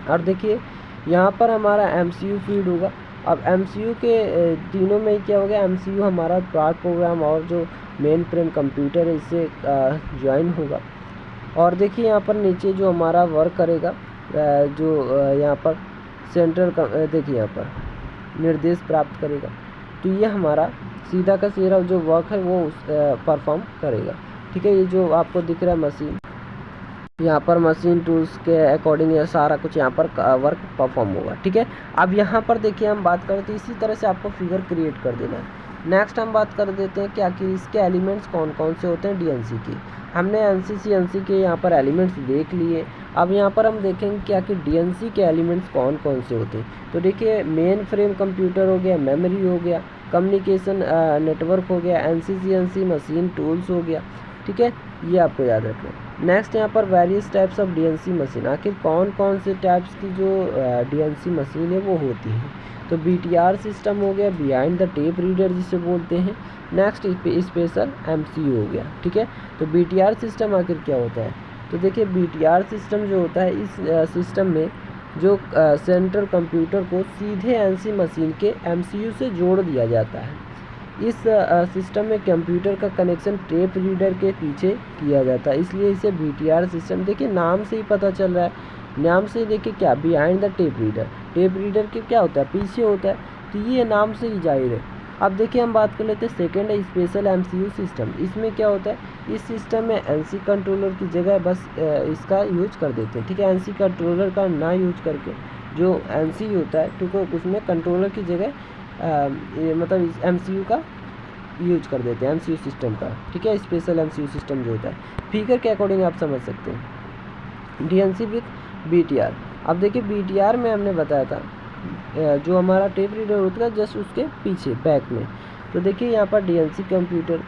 और देखिए यहाँ पर हमारा एमसीयू फीड होगा। अब एमसीयू के तीनों में क्या हो गया, एमसीयू हमारा पार्ट प्रोग्राम और जो मेन फ्रेम कंप्यूटर है इससे ज्वाइन होगा। और देखिए यहाँ पर नीचे जो हमारा वर्क करेगा, जो यहाँ पर सेंट्रल देखिए यहाँ पर निर्देश प्राप्त करेगा, तो ये हमारा सीधा का सीधा जो वर्क है वो परफॉर्म करेगा, ठीक है। ये जो आपको दिख रहा है मशीन, यहाँ पर मशीन टूल्स के अकॉर्डिंग ये सारा कुछ यहाँ पर वर्क परफॉर्म होगा, ठीक है। अब यहाँ पर देखिए हम बात करते हैं, इसी तरह से आपको फिगर क्रिएट कर देना है। नेक्स्ट हम बात कर देते हैं कि आखिर इसके एलिमेंट्स कौन कौन से होते हैं डीएनसी के। हमने एनसी के यहाँ पर एलिमेंट्स देख लिए। अब यहाँ पर हम देखेंगे कि आखिर डीएनसी के एलिमेंट्स कौन कौन से होते हैं। तो देखिए मेन फ्रेम कंप्यूटर हो गया, मेमोरी हो गया, कम्युनिकेशन नेटवर्क हो गया, एनसी मशीन टूल्स हो गया, ठीक है, ये आपको याद रखना है। नेक्स्ट यहाँ पर various types of DNC machine, आखिर कौन कौन से टाइप्स की जो डीएनसी मशीन है वो होती है। तो बीटीआर सिस्टम हो गया, बिहाइंड द टेप रीडर जिसे बोलते हैं। नेक्स्ट स्पेशल एमसीयू हो गया, ठीक है। तो बीटीआर सिस्टम आखिर क्या होता है, तो देखिए बीटीआर सिस्टम जो होता है, इस सिस्टम में जो सेंट्रल कंप्यूटर को सीधे एनसी मशीन के एमसीयू से जोड़ दिया जाता है। इस सिस्टम में कंप्यूटर का कनेक्शन टेप रीडर के पीछे किया जाता है, इसलिए इसे बीटीआर सिस्टम, देखिए नाम से ही पता चल रहा है, नाम से देखिए क्या, behind the tape reader, tape reader के क्या होता है, पीछे होता है, तो ये नाम से ही जाहिर है। अब देखिए हम बात कर लेते हैं सेकेंड है स्पेशल एमसीयू सिस्टम। इसमें क्या होता है, इस सिस्टम में एनसी कंट्रोलर की जगह बस इसका यूज कर देते हैं, ठीक है। एनसी कंट्रोलर का ना यूज करके जो एनसी होता है, ठीक है, उसमें कंट्रोलर की जगह मतलब इस एमसीयू का यूज कर देते हैं, एमसीयू सिस्टम का, ठीक है। स्पेशल एमसीयू सिस्टम जो होता है, फिगर के अकॉर्डिंग आप समझ सकते हैं। डीएनसी विथ बीटीआर, अब देखिए बीटीआर में हमने बताया था जो हमारा टेप रीडर होता है जस्ट उसके पीछे बैक में। तो देखिए यहाँ पर डीएनसी कंप्यूटर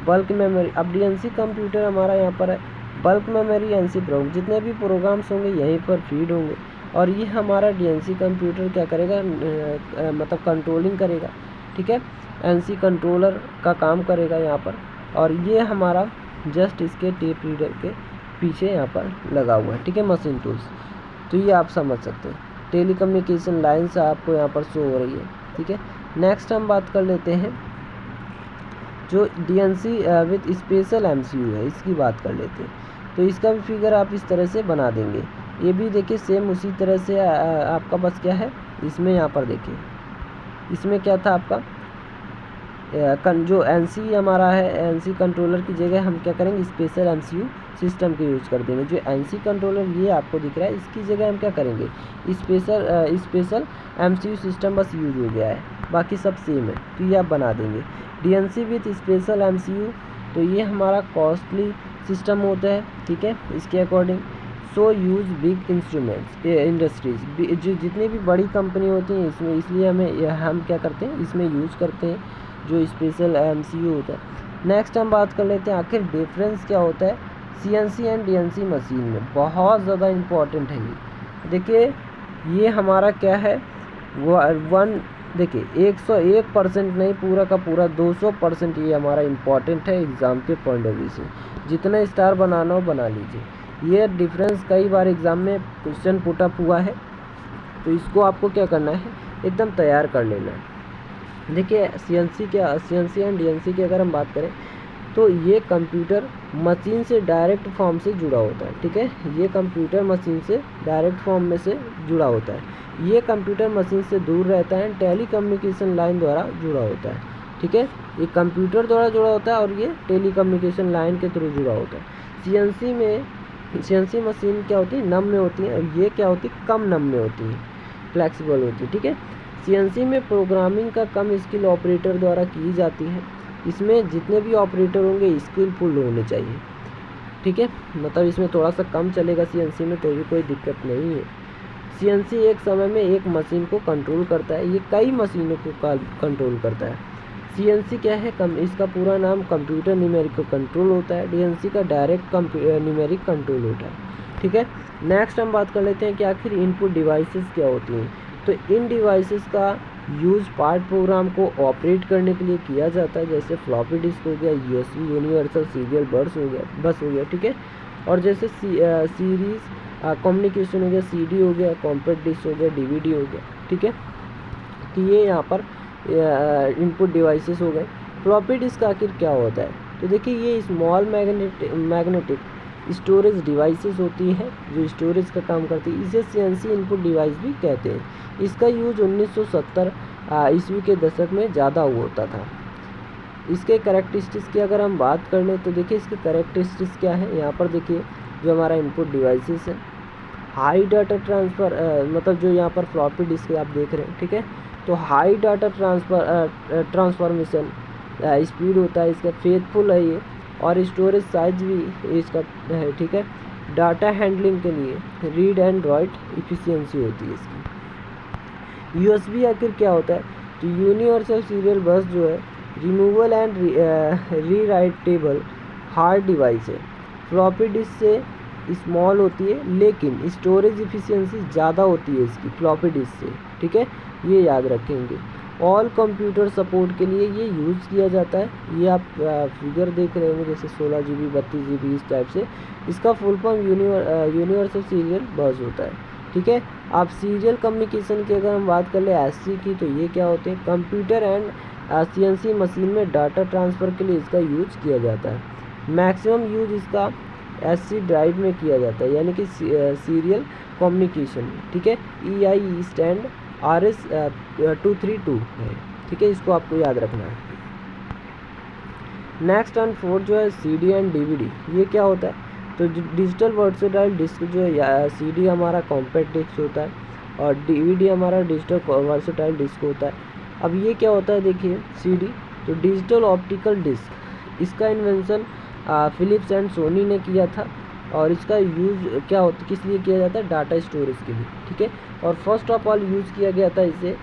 बल्क मेमोरी, अब डीएनसी कंप्यूटर हमारा यहाँ पर है बल्क मेमोरी एनसी प्रोग्राम, जितने भी प्रोग्राम्स होंगे यहीं पर फीड होंगे। और ये हमारा डीएनसी कंप्यूटर क्या करेगा, मतलब कंट्रोलिंग करेगा, ठीक है, एनसी कंट्रोलर का काम करेगा यहाँ पर। और ये हमारा जस्ट इसके टेप रीडर के पीछे यहाँ पर लगा हुआ है, ठीक है, मशीन टूल्स। तो ये आप समझ सकते हैं, टेलीकम्युनिकेशन लाइन्स आपको यहाँ पर शो हो रही है, ठीक है। नेक्स्ट हम बात कर लेते हैं जो डीएनसी विथ स्पेशल एमसीयू है, इसकी बात कर लेते हैं। तो इसका भी फिगर आप इस तरह से बना देंगे। ये भी देखिए सेम उसी तरह से आपका बस क्या है, इसमें यहाँ पर देखिए इसमें क्या था आपका जो एनसी हमारा है, एनसी कंट्रोलर की जगह हम क्या करेंगे, स्पेशल एमसीयू सिस्टम के यूज़ कर देंगे। जो एनसी कंट्रोलर ये आपको दिख रहा है, इसकी जगह हम क्या करेंगे, स्पेशल एमसीयू सिस्टम बस यूज हो गया है, बाकी सब सेम है, तो ये आप बना देंगे। डीएनसी विथ स्पेशल एमसीयू, तो ये हमारा कॉस्टली सिस्टम होता है, ठीक है, इसके according. So use big instruments industries, जो जितनी भी बड़ी कंपनी होती हैं इसमें, इसलिए हम क्या करते हैं, इसमें यूज़ करते हैं जो स्पेशल एमसीयू होता है। नेक्स्ट हम बात कर लेते हैं आखिर डिफरेंस क्या होता है सीएनसी एंड डीएनसी मशीन में, बहुत ज़्यादा इम्पॉर्टेंट है ये। देखिए ये हमारा क्या है, देखिए 101% नहीं, पूरा का पूरा 200% ये हमारा इम्पॉर्टेंट है एग्ज़ाम के पॉइंट ऑफ व्यू से। जितना स्टार बनाना हो बना लीजिए। ये डिफरेंस कई बार एग्ज़ाम में क्वेश्चन पुटअप हुआ है, तो इसको आपको क्या करना है, एकदम तैयार कर लेना है। देखिए सीएनसी एंड डीएनसी की अगर हम बात करें तो ये कंप्यूटर मशीन से डायरेक्ट फॉर्म से जुड़ा होता है, ठीक है, ये कंप्यूटर मशीन से डायरेक्ट फॉर्म में से जुड़ा होता है। ये कंप्यूटर मशीन से दूर रहता है, टेलीकम्युनिकेशन लाइन द्वारा जुड़ा होता है, ठीक है। ये कंप्यूटर द्वारा जुड़ा होता है और ये टेलीकम्युनिकेशन लाइन के थ्रू जुड़ा होता है। सीएनसी मशीन क्या होती है, नम में होती है, और ये क्या होती है, कम नम में होती है, फ्लेक्सिबल होती है। ठीक है, सीएनसी में प्रोग्रामिंग का कम स्किल ऑपरेटर द्वारा की जाती है। इसमें जितने भी ऑपरेटर होंगे स्किलफुल होने चाहिए। ठीक है, मतलब इसमें थोड़ा सा कम चलेगा सीएनसी में, तो भी कोई दिक्कत नहीं है। सीएनसी एक समय में एक मशीन को कंट्रोल करता है, ये कई मशीनों को कंट्रोल करता है। सीएनसी क्या है, इसका पूरा नाम कंप्यूटर न्यूमेरिकल कंट्रोल होता है। डीएनसी का डायरेक्ट न्यूमेरिक कंट्रोल होता है। ठीक है, नेक्स्ट हम बात कर लेते हैं कि आखिर इनपुट डिवाइसेस क्या होती हैं। तो इन डिवाइसेस का यूज़ पार्ट प्रोग्राम को ऑपरेट करने के लिए किया जाता है, जैसे फ्लॉपी डिस्क हो गया, यूएसबी यूनिवर्सल सीरियल बस हो गया। ठीक है, और जैसे सीरीज़ कम्युनिकेशन हो गया, सीडी हो गया, कॉम्पैक्ट डिस्क हो गया, डीवीडी हो गया। ठीक है, तो ये यहाँ पर इनपुट डिवाइसेस हो गए। फ्लॉपी डिस्क आखिर क्या होता है, तो देखिए ये स्मॉल मैग्नेटिक स्टोरेज डिवाइसेस होती है जो स्टोरेज का काम करती है। इसे सीएनसी इनपुट डिवाइस भी कहते हैं। इसका यूज 1970 ईस्वी के दशक में ज़्यादा होता था। इसके कैरेक्टरिस्टिक्स की अगर हम बात कर लें तो देखिए इसके कैरेक्टरिस्टिक्स क्या है। यहाँ पर देखिए जो हमारा इनपुट डिवाइसेस है, हाई डाटा ट्रांसफ़र, मतलब जो यहाँ पर फ्लॉपी डिस्क आप देख रहे हैं। ठीक है, तो हाई डाटा ट्रांसफॉर्मेशन स्पीड होता है इसका, फेथफुल है ये, और स्टोरेज साइज भी इसका है। ठीक है, डाटा हैंडलिंग के लिए रीड एंड राइट इफ़िशियंसी होती है इसकी। यूएसबी आखिर क्या होता है, तो यूनिवर्सल सीरियल बस जो है removal and rewritable hard device है। फ्लॉपी डिस्क से स्मॉल होती है लेकिन स्टोरेज इफ़िशियंसी ज़्यादा होती है इसकी फ्लॉपी डिस्क से। ठीक है, ये याद रखेंगे। ऑल कंप्यूटर सपोर्ट के लिए ये यूज़ किया जाता है। ये आप फिगर देख रहे होंगे जैसे 16 GB 32 GB इस टाइप से। इसका फुल फॉर्म यूनिवर्सल सीरियल बस होता है। ठीक है, आप सीरियल कम्युनिकेशन की अगर हम बात कर ले एससी की, तो ये क्या होते हैं, कंप्यूटर एंड सीएनसी मशीन में डाटा ट्रांसफ़र के लिए इसका यूज किया जाता है। मैक्सिमम यूज इसका एससी ड्राइव में किया जाता है, यानी कि सीरियल कम्युनिकेशन में। ठीक है, EI स्टैंड RS-232 है। ठीक है, इसको आपको याद रखना है। नेक्स्ट एंड फोर्थ जो है CD एंड DVD, ये क्या होता है, तो डिजिटल वर्सेटाइल डिस्क जो है, CD हमारा कॉम्पैक्ट डिस्क होता है और DVD हमारा डिजिटल वर्सेटाइल डिस्क होता है। अब ये क्या होता है, देखिए CD तो डिजिटल ऑप्टिकल डिस्क, इसका इन्वेंशन फिलिप्स एंड सोनी ने किया था, और इसका यूज़ क्या होता, किस लिए किया जाता है, डाटा स्टोरेज के लिए। ठीक है, और फर्स्ट ऑफ ऑल यूज़ किया गया था इसे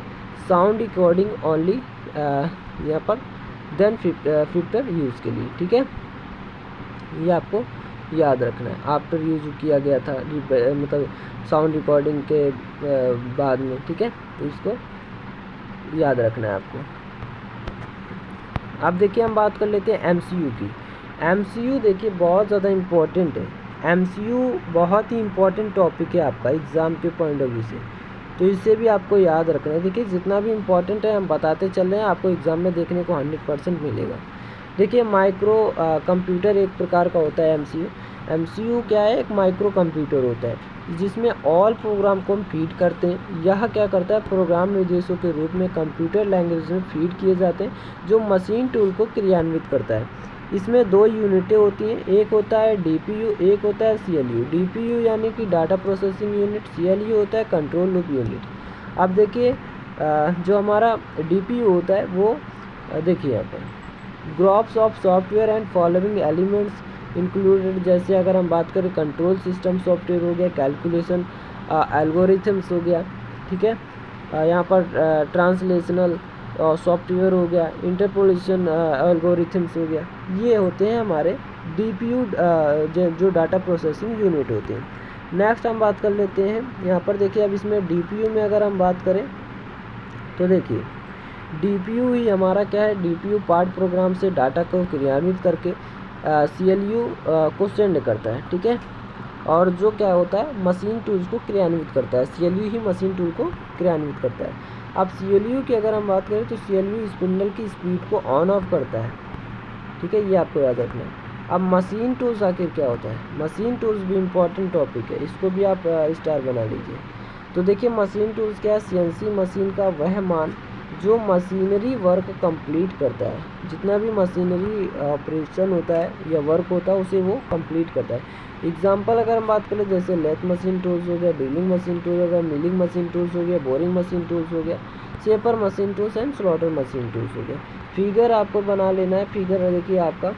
साउंड रिकॉर्डिंग ओनली यहाँ पर, देन फिफ्टर यूज़ के लिए। ठीक है, ये आपको याद रखना है। आफ्टर यूज किया गया था, मतलब साउंड रिकॉर्डिंग के बाद में। ठीक है, तो इसको याद रखना है आपको। अब देखिए हम बात कर लेते हैं MCU की। MCU देखिए बहुत ज़्यादा इम्पोर्टेंट है। MCU बहुत ही इम्पोर्टेंट टॉपिक है आपका एग्ज़ाम के पॉइंट ऑफ व्यू से, तो इसे भी आपको याद रखना है। देखिए जितना भी इम्पोर्टेंट है हम बताते चल रहे हैं, आपको एग्ज़ाम में देखने को 100% मिलेगा। देखिए माइक्रो कंप्यूटर एक प्रकार का होता है MCU। MCU क्या है, एक माइक्रो कंप्यूटर होता है जिसमें ऑल प्रोग्राम को हम फीड करते हैं। यह क्या करता है, प्रोग्राम निर्देशों के रूप में कंप्यूटर लैंग्वेज में फीड किए जाते हैं जो मशीन टूल को क्रियान्वित करता है। इसमें दो यूनिटें होती हैं, एक होता है DPU, एक होता है CLU। DPU यानी कि डाटा प्रोसेसिंग यूनिट, CLU होता है कंट्रोल लूप यूनिट। अब देखिए जो हमारा DPU होता है वो देखिए यहाँ पर groups of software and following elements included, जैसे अगर हम बात करें कंट्रोल सिस्टम सॉफ्टवेयर हो गया, कैलकुलेशन एल्गोरिथम्स हो गया। ठीक है, यहाँ पर ट्रांसलेशनल सॉफ्टवेयर हो गया, इंटरपोलेशन एल्गोरिथम्स हो गया। ये होते हैं हमारे DPU जो डाटा प्रोसेसिंग यूनिट होते हैं। नेक्स्ट हम बात कर लेते हैं यहाँ पर। देखिए अब इसमें DPU में अगर हम बात करें तो देखिए DPU ही हमारा क्या है, DPU पार्ट प्रोग्राम से डाटा को क्रियान्वित करके CLU को सेंड करता है। ठीक है, और जो क्या होता है मशीन टूल्स को क्रियान्वित करता है, CLU ही मशीन टूल को क्रियान्वित करता है। अब CLU की अगर हम बात करें तो CLU स्पिंडल की स्पीड को ऑन ऑफ करता है। ठीक है, ये आपको याद रखना है। अब मशीन टूल्स आखिर क्या होता है, मशीन टूल्स भी इम्पॉर्टेंट टॉपिक है, इसको भी आप स्टार बना लीजिए। तो देखिए मशीन टूल्स क्या है, CNC मशीन का वह मान जो मशीनरी वर्क कंप्लीट करता है, जितना भी मशीनरी ऑपरेशन होता है या वर्क होता है उसे वो कंप्लीट करता है। एग्जांपल अगर हम बात करें जैसे लेथ मशीन टूल्स हो गया, ड्रिलिंग मशीन टूल हो गया, मिलिंग मशीन टूल्स हो गया, बोरिंग मशीन टूल्स हो गया, shaper machine tools and slaughter machine tools हो गया। फिगर आपको बना लेना है। फिगर देखिए आपका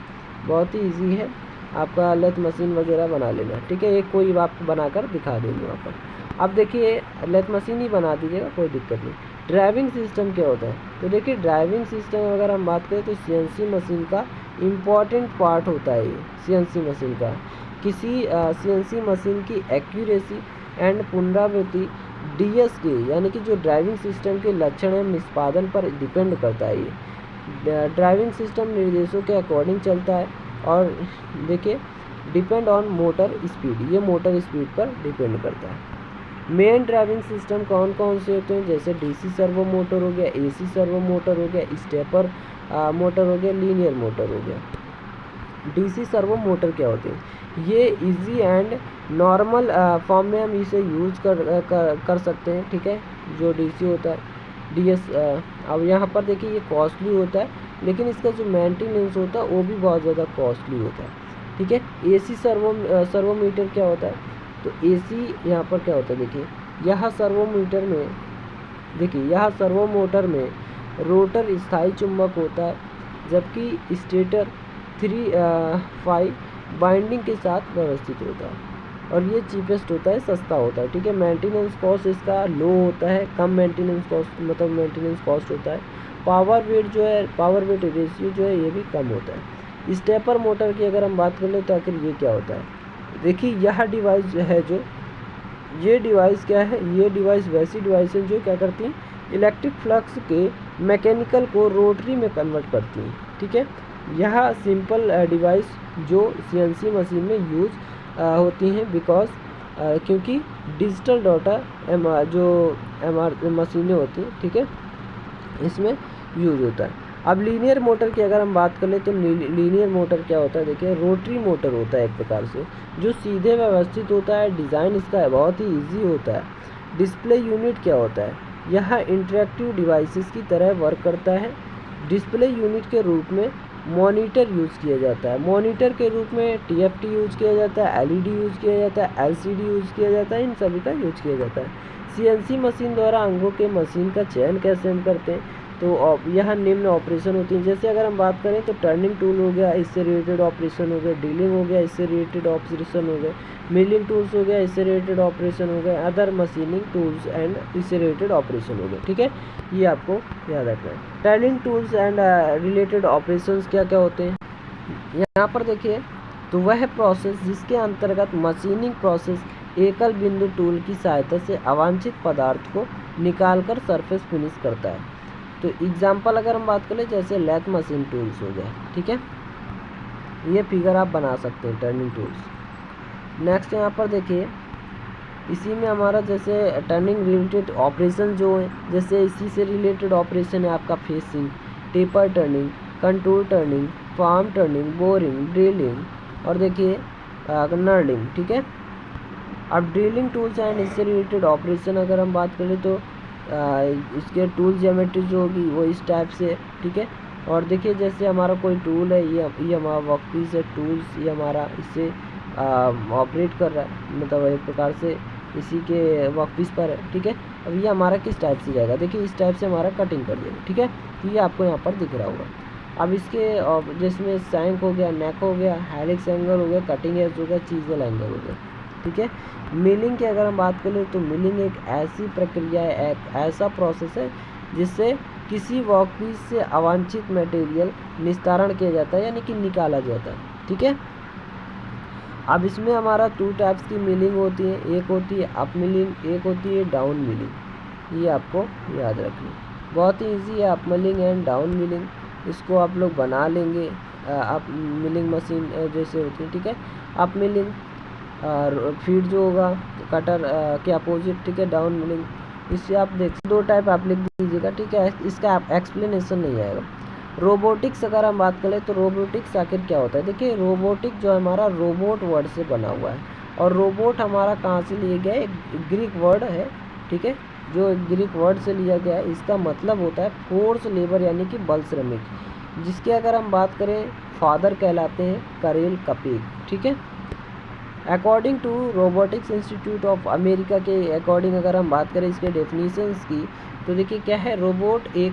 बहुत ही ईजी है, आपका लेथ मशीन वगैरह बना लेना है, ठीक है। एक कोई आपको बनाकर दिखा देंगे वहाँ पर। अब देखिए लेथ मशीन ही बना दीजिएगा, कोई दिक्कत नहीं। ड्राइविंग सिस्टम क्या होता है, तो देखिए ड्राइविंग सिस्टम अगर हम बात करें तो सीएनसी मशीन का इम्पॉर्टेंट पार्ट होता है ये। सीएनसी मशीन का किसी सीएनसी मशीन की एक्यूरेसी एंड पुनरावृत्ति डीएस के यानी कि जो ड्राइविंग सिस्टम के लक्षण एवं निष्पादन पर डिपेंड करता है। ये ड्राइविंग सिस्टम निर्देशों के अकॉर्डिंग चलता है और देखिए डिपेंड ऑन मोटर स्पीड, ये मोटर स्पीड पर डिपेंड करता है। मेन ड्राइविंग सिस्टम कौन कौन से होते हैं, जैसे डीसी सर्वो मोटर हो गया, एसी सर्वो मोटर हो गया, स्टेपर मोटर हो गया, लीनियर मोटर हो गया। डीसी सर्वो मोटर क्या होते हैं, ये इजी एंड नॉर्मल फॉर्म में हम इसे यूज कर सकते हैं, ठीक है। जो डीसी होता है डीएस, अब यहाँ पर देखिए ये कॉस्टली होता है, लेकिन इसका जो मेंटेनेंस होता है वो भी बहुत ज़्यादा कॉस्टली होता है, ठीक है। एसी सर्वोमीटर क्या होता है, तो एसी यहाँ पर क्या होता है, देखिए यहाँ सर्वोमीटर में, देखिए यहाँ सर्वो मोटर में रोटर स्थायी चुंबक होता है, जबकि स्टेटर 3-5 बाइंडिंग के साथ व्यवस्थित होता है और ये चीपेस्ट होता है, सस्ता होता है, ठीक है। मेंटेनेंस कॉस्ट इसका लो होता है, कम मेंटेनेंस कॉस्ट मतलब मेंटेनेंस कॉस्ट होता है। पावर वेट जो है, पावर वेट रेशियो जो है ये भी कम होता है। स्टेपर मोटर की अगर हम बात कर ले तो आखिर ये क्या होता है, देखिए यह डिवाइस जो है, जो ये डिवाइस क्या है, ये डिवाइस वैसी डिवाइस है जो क्या करती हैं, इलेक्ट्रिक फ्लक्स के मैकेनिकल को रोटरी में कन्वर्ट करती हैं, ठीक है। यह सिंपल डिवाइस जो सीएनसी मशीन में यूज होती हैं बिकॉज क्योंकि डिजिटल डाटा जो मशीनें होती हैं, ठीक है, इसमें यूज होता है। अब लीनियर मोटर की अगर हम बात कर ले तो लीनियर मोटर क्या होता है, देखिए रोटरी मोटर होता है एक प्रकार से, जो सीधे व्यवस्थित होता है। डिज़ाइन इसका बहुत ही इजी होता है। डिस्प्ले यूनिट क्या होता है, यह इंटरेक्टिव डिवाइसेस की तरह वर्क करता है। डिस्प्ले यूनिट के रूप में मॉनिटर यूज़ किया जाता है, मॉनिटर के रूप में टीएफटी यूज़ किया जाता है, एलईडी यूज़ किया जाता है, एलसीडी यूज़ किया जाता है, इन सभी का यूज़ किया जाता है। सीएनसी मशीन द्वारा अंगों के मशीन का चयन कैसे हम करते हैं, तो यह निम्न ऑपरेशन होती है। जैसे अगर हम बात करें तो टर्निंग टूल हो गया, इससे रिलेटेड ऑपरेशन हो गया, ड्रिलिंग हो गया, इससे रिलेटेड ऑपरेशन हो गए, मिलिंग टूल्स हो गया, इससे रिलेटेड ऑपरेशन हो गए, अदर मशीनिंग टूल्स एंड इससे रिलेटेड ऑपरेशन हो गए, ठीक है। ये आपको याद रखना है। Turning tools and related operations क्या क्या होते हैं, यहाँ पर देखिए, तो वह प्रोसेस जिसके अंतर्गत मशीनिंग प्रोसेस एकल बिंदु टूल की सहायता से अवांछित पदार्थ को निकालकर सरफेस फिनिश करता है। तो एग्जाम्पल अगर हम बात करें जैसे लेथ मशीन टूल्स हो गया, ठीक है, ये फिगर आप बना सकते हैं टर्निंग टूल्स। नेक्स्ट यहाँ पर देखिए, इसी में हमारा जैसे टर्निंग रिलेटेड ऑपरेशन जो है, जैसे इसी से रिलेटेड ऑपरेशन है आपका facing, taper turning, contour turning, form turning, boring, drilling और देखिए नर्लिंग, ठीक है। अब ड्रिलिंग टूल्स एंड इससे रिलेटेड ऑपरेशन अगर हम बात करें तो इसके टूल ज्योमेट्री जो होगी वो इस टाइप से, ठीक है। और देखिए जैसे हमारा कोई टूल है, ये हमारा वर्कपीस है, टूल्स ये हमारा इससे ऑपरेट कर रहा है, मतलब एक प्रकार से इसी के वर्कपीस पर है, ठीक है। अब ये हमारा किस टाइप से जाएगा, देखिए इस टाइप से हमारा कटिंग कर देगा, ठीक है। तो ये आपको यहाँ पर दिख रहा होगा। अब इसके जिसमें सैंक हो गया, नेक हो गया, हेलिक्स एंगल हो गया, कटिंग एज हो गया, चीजल एंगल हो गया, ठीक है। मिलिंग की अगर हम बात करें तो मिलिंग एक ऐसी प्रक्रिया है, एक ऐसा प्रोसेस है जिससे किसी वर्कपीस से अवांछित मटेरियल निस्तारण किया जाता है, यानी कि निकाला जाता है, ठीक है। अब इसमें हमारा 2 टाइप्स की मिलिंग होती है, एक होती है अप मिलिंग, एक होती है डाउन मिलिंग। ये आपको याद रखनी, बहुत ही ईजी है up milling and down milling, इसको आप लोग बना लेंगे। अप मिलिंग मशीन जैसे होती है, ठीक है। अप मिलिंग फीड जो होगा कटर के अपोजिट, ठीक है। डाउन मिलिंग, इससे आप देख 2 टाइप आप लिख दीजिएगा, ठीक है, इसका एक्सप्लेनेशन नहीं आएगा। रोबोटिक्स अगर हम बात करें तो रोबोटिक्स आखिर क्या होता है, देखिए रोबोटिक जो हमारा रोबोट वर्ड से बना हुआ है और रोबोट हमारा कहाँ से लिए गया, एक ग्रीक वर्ड है, ठीक है। जो ग्रीक वर्ड से लिया गया है, इसका मतलब होता है फोर्स लेबर यानी कि बल श्रमिक, जिसके अगर हम बात करें फादर कहलाते हैं करेल कपेक। ठीक है। According to Robotics Institute of America के अकॉर्डिंग अगर हम बात करें इसके डेफिनेशंस की, तो देखिए क्या है, रोबोट एक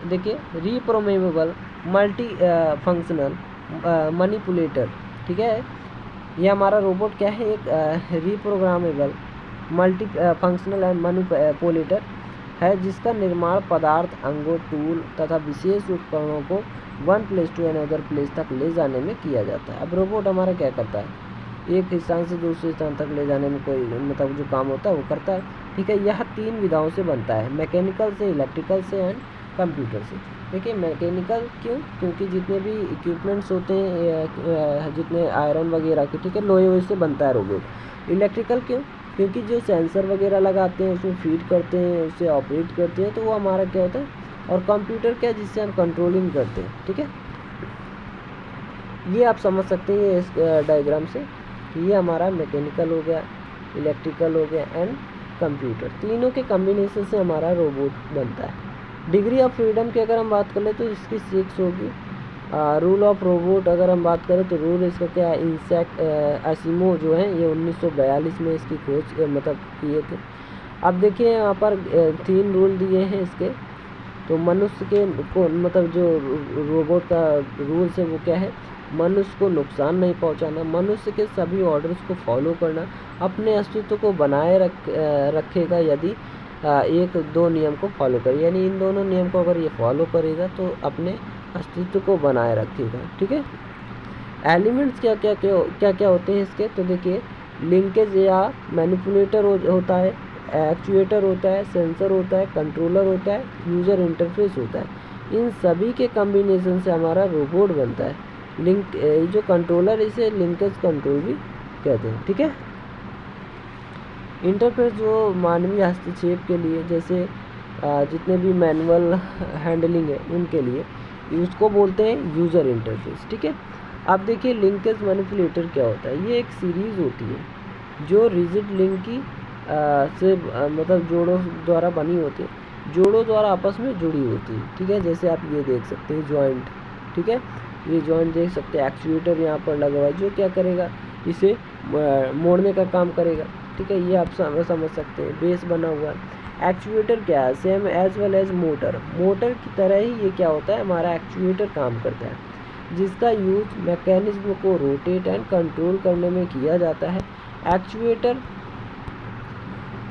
देखिए रीप्रोग्रामेबल मल्टी फंक्शनल मैनिपुलेटर। ठीक है, ये हमारा रोबोट क्या है, एक reprogrammable multi functional and manipulator है, जिसका निर्माण पदार्थ, अंगों, टूल तथा विशेष उपकरणों को one place to another place तक ले जाने में किया जाता है। अब रोबोट हमारा क्या करता है, एक स्थान से दूसरे स्थान तक ले जाने में कोई मतलब जो काम होता है वो करता है। ठीक है, यह 3 विधाओं से बनता है, मैकेनिकल से, इलेक्ट्रिकल से एंड कंप्यूटर से। देखिए मैकेनिकल क्यों, क्योंकि जितने भी इक्विपमेंट्स होते हैं जितने आयरन वगैरह के, ठीक है, लोहे वही से बनता है रोबोट। इलेक्ट्रिकल क्यों, क्योंकि जो सेंसर वगैरह लगाते हैं उसमें फीड करते हैं, उससे ऑपरेट करते हैं, तो वो हमारा क्या होता है। और कंप्यूटर क्या है, जिससे हम कंट्रोलिंग करते हैं। ठीक है, ये आप समझ सकते हैं इस डायग्राम से। ये हमारा मैकेनिकल हो गया, इलेक्ट्रिकल हो गया एंड कंप्यूटर, तीनों के कम्बिनेशन से हमारा रोबोट बनता है। डिग्री ऑफ फ्रीडम की अगर हम बात कर ले तो इसकी 6 होगी। रूल ऑफ रोबोट अगर हम बात करें तो रूल इसका क्या है, इंसेक्ट असीमो जो है ये 1942 में इसकी खोज मतलब किए थे। अब देखिए यहाँ पर 3 रूल दिए हैं इसके। तो मनुष्य के को मतलब जो रोबोट का रूल्स है वो क्या है, मनुष्य को नुकसान नहीं पहुंचाना, मनुष्य के सभी ऑर्डर्स को फॉलो करना, अपने अस्तित्व को बनाए रखेगा यदि 1-2 नियम को फॉलो करे, यानी इन दोनों नियम को अगर ये फॉलो करेगा तो अपने अस्तित्व को बनाए रखेगा। ठीक है। एलिमेंट्स क्या क्या होते हैं इसके, तो देखिए लिंकेज या मैनिपुलेटर होता है, एक्चुएटर होता है, सेंसर होता है, कंट्रोलर होता है, यूज़र इंटरफेस होता है। इन सभी के कम्बिनेशन से हमारा रोबोट बनता है। लिंक जो कंट्रोलर, इसे लिंकेज कंट्रोल भी कहते हैं। ठीक है। इंटरफेस जो मानवीय हस्तक्षेप के लिए, जैसे जितने भी मैनुअल हैंडलिंग है उनके लिए, उसको बोलते हैं यूज़र इंटरफेस। ठीक है। अब देखिए लिंकेज मैनिपुलेटर क्या होता है, ये एक सीरीज़ होती है जो रिजिड लिंक की से मतलब जोड़ों द्वारा बनी होती है, जोड़ों द्वारा आपस में जुड़ी होती है। ठीक है, जैसे आप ये देख सकते हैं जॉइंट। ठीक है, ये जॉइंट देख सकते हैं, एक्चुएटर यहाँ पर लगा हुआ है जो क्या करेगा, इसे मोड़ने का काम करेगा। ठीक है, ये आप समझ सकते हैं, बेस बना हुआ है। एक्चुएटर क्या है, same as well as motor, motor की तरह ही ये क्या होता है, हमारा एक्चुएटर काम करता है, जिसका यूज मैकेनिज्म को रोटेट एंड कंट्रोल करने में किया जाता है। एक्चुएटर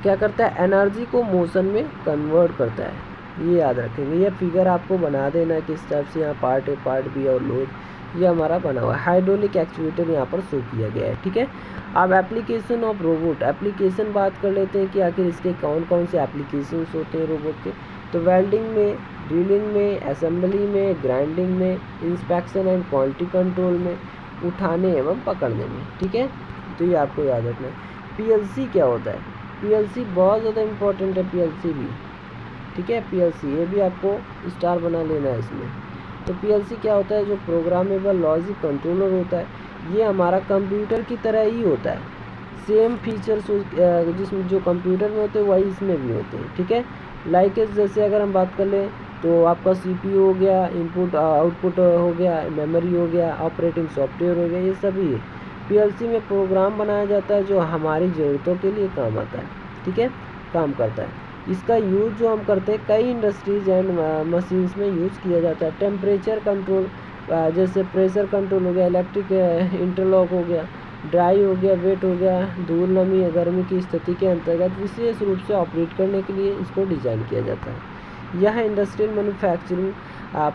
क्या करता है, एनर्जी को मोशन में कन्वर्ट करता है। ये याद रखेंगे, ये फिगर आपको बना देना किस टाइप से, यहाँ पार्ट ए, पार्ट बी और लोड, ये हमारा बना हुआ है। हाइड्रोलिक एक्चुएटर यहाँ पर शो किया गया है। ठीक है। अब एप्लीकेशन ऑफ रोबोट, एप्लीकेशन बात कर लेते हैं कि आखिर इसके कौन कौन से एप्लीकेशंस होते हैं रोबोट के। तो वेल्डिंग में, ड्रिलिंग में, असेंबली में, ग्राइंडिंग में, इंस्पेक्शन एंड क्वालिटी कंट्रोल में, उठाने एवं पकड़ने में। ठीक है, तो ये आपको याद रखना है। पीएलसी क्या होता है, पीएलसी बहुत ज़्यादा इम्पोर्टेंट है, पीएलसी भी। ठीक है, पीएलसी ये भी आपको स्टार बना लेना है इसमें। तो पीएलसी क्या होता है, जो प्रोग्रामेबल लॉजिक कंट्रोलर होता है, ये हमारा कंप्यूटर की तरह ही होता है। सेम फीचर्स जिसमें जो कंप्यूटर में होते हैं वही इसमें भी होते हैं। ठीक है, लाइक जैसे अगर हम बात कर लें तो आपका सीपीयू हो गया, इनपुट आउटपुट हो गया, मेमोरी हो गया, ऑपरेटिंग सॉफ्टवेयर हो गया, ये सभी है। पीएलसी में प्रोग्राम बनाया जाता है जो हमारी ज़रूरतों के लिए काम आता है। ठीक है, काम करता है। इसका यूज़ जो हम करते हैं कई इंडस्ट्रीज एंड मशीन्स में यूज़ किया जाता है। टेम्परेचर कंट्रोल, जैसे प्रेशर कंट्रोल हो गया, इलेक्ट्रिक इंटरलॉक हो गया, ड्राई हो गया, वेट हो गया, धूल, नमी या गर्मी की स्थिति के अंतर्गत विशेष रूप से ऑपरेट करने के लिए इसको डिज़ाइन किया जाता है। यह इंडस्ट्रियल मैन्युफैक्चरिंग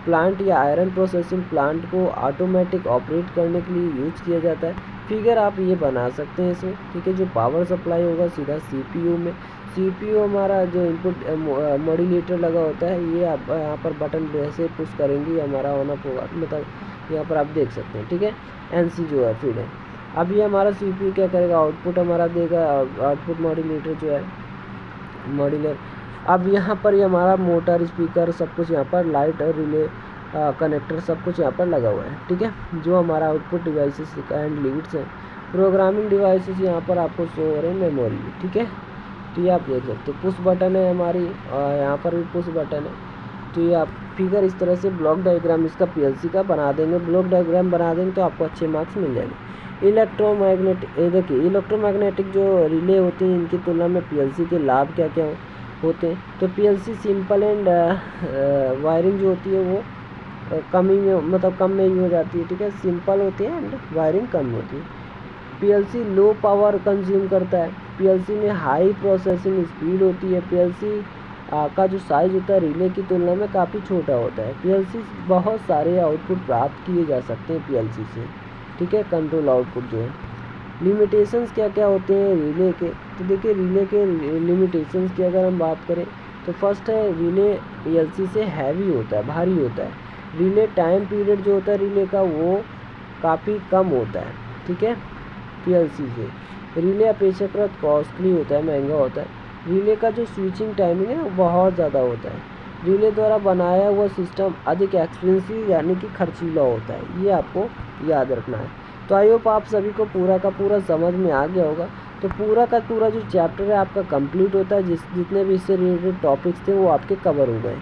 प्लांट या आयरन प्रोसेसिंग प्लांट को ऑटोमेटिक ऑपरेट करने के लिए यूज़ किया जाता है। फिगर आप ये बना सकते हैं इसमें। ठीक है, जो पावर सप्लाई होगा सीधा सीपीयू में, सीपीयू हमारा जो इनपुट मॉड्यूलेटर लगा होता है, ये आप यहाँ पर बटन जैसे पुश करेंगे हमारा ऑन ऑफ होगा, मतलब यहाँ पर आप देख सकते हैं। ठीक है, एनसी जो है फीड है। अब ये हमारा सीपीयू क्या करेगा, आउटपुट हमारा देगा, आउटपुट मॉड्यूलेटर जो है मॉड्यूलर। अब यहाँ पर ये हमारा मोटर, स्पीकर, सब कुछ यहाँ पर, लाइट और रिले कनेक्टर सब कुछ यहाँ पर लगा हुआ है। ठीक है, जो हमारा आउटपुट डिवाइसेस एंड लीड्स हैं। प्रोग्रामिंग डिवाइसेस यहाँ पर आपको शो हो रहे हैं, मेमोरी। ठीक है, तो ये आप देख सकते हो पुश बटन है हमारी, और यहाँ पर भी पुश बटन है। तो ये आप फिगर इस तरह से ब्लॉक डायग्राम इसका पीएलसी का बना देंगे, ब्लॉक डायग्राम बना देंगे तो आपको अच्छे मार्क्स मिल जाएंगे। इलेक्ट्रोमैग्नेटिक, ये देखिए इलेक्ट्रोमैग्नेटिक जो रिले होती हैं इनकी तुलना में पीएलसी के लाभ क्या क्या होते हैं। तो पीएलसी सिंपल एंड वायरिंग जो होती है वो कम ही में, मतलब कम में ही हो जाती है, ठीक है, सिंपल होती है एंड वायरिंग कम होती है। पीएलसी लो पावर कंज्यूम करता है, पीएलसी में हाई प्रोसेसिंग स्पीड होती है, पीएलसी का जो साइज होता है रिले की तुलना में काफ़ी छोटा होता है। पीएलसी बहुत सारे आउटपुट प्राप्त किए जा सकते हैं पीएलसी से, ठीक है, कंट्रोल आउटपुट जो है। लिमिटेशंस क्या क्या होते हैं रिले के, तो देखिए रिले के लिमिटेशंस की अगर हम बात करें तो फर्स्ट है रिले पीएलसी से हैवी होता है, भारी होता है। रिले टाइम पीरियड जो होता है रिले का वो काफ़ी कम होता है, ठीक है, पीएलसी से। रिले अपेक्षाकृत कॉस्टली होता है, महंगा होता है। रिले का जो स्विचिंग टाइमिंग है वो बहुत ज़्यादा होता है। रिले द्वारा बनाया हुआ सिस्टम अधिक एक्सपेंसिव यानी कि खर्चीला होता है, ये आपको याद रखना है। तो आई होप आप सभी को पूरा का पूरा समझ में आ गया होगा। तो पूरा का पूरा जो चैप्टर है आपका कंप्लीट होता है, जितने भी इससे रिलेटेड टॉपिक्स थे वो आपके कवर हो गए।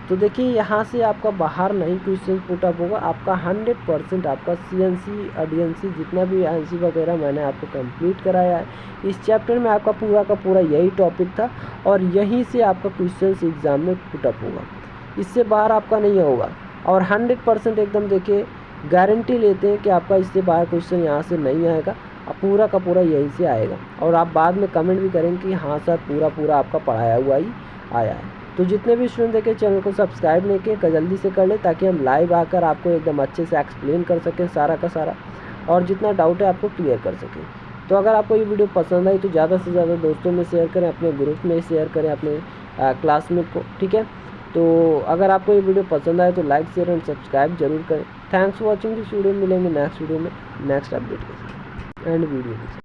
तो देखिए यहाँ से आपका बाहर नहीं क्वेश्चन पुटअप होगा, आपका 100% आपका सीएनसी डीएनसी जितना भी आंसर वगैरह मैंने आपको कंप्लीट कराया है इस चैप्टर में, आपका पूरा का पूरा यही टॉपिक था और यहीं से आपका क्वेश्चन एग्ज़ाम में पुटअप होगा, इससे बाहर आपका नहीं होगा। और 100% एकदम देखिए गारंटी लेते हैं कि आपका इससे बाहर क्वेश्चन यहाँ से नहीं आएगा, अब पूरा का पूरा यहीं से आएगा। और आप बाद में कमेंट भी करेंगे कि हाँ सर पूरा आपका पढ़ाया हुआ ही आया है। तो जितने भी स्टूडेंट देखें चैनल को सब्सक्राइब नहीं किए जल्दी से कर ले, ताकि हम लाइव आकर आपको एकदम अच्छे से एक्सप्लेन कर सकें सारा का सारा, और जितना डाउट है आपको क्लियर कर सकें। तो अगर आपको ये वीडियो पसंद आई तो ज़्यादा से ज़्यादा दोस्तों में शेयर करें, अपने ग्रुप में शेयर करें, अपने क्लासमेट को, ठीक है। तो अगर आपको ये वीडियो पसंद आए तो लाइक शेयर एंड सब्सक्राइब जरूर करें। Thanks for watching this video, मिलेंगे नेक्स्ट वीडियो में नेक्स्ट अपडेट के साथ एंड वीडियो के साथ।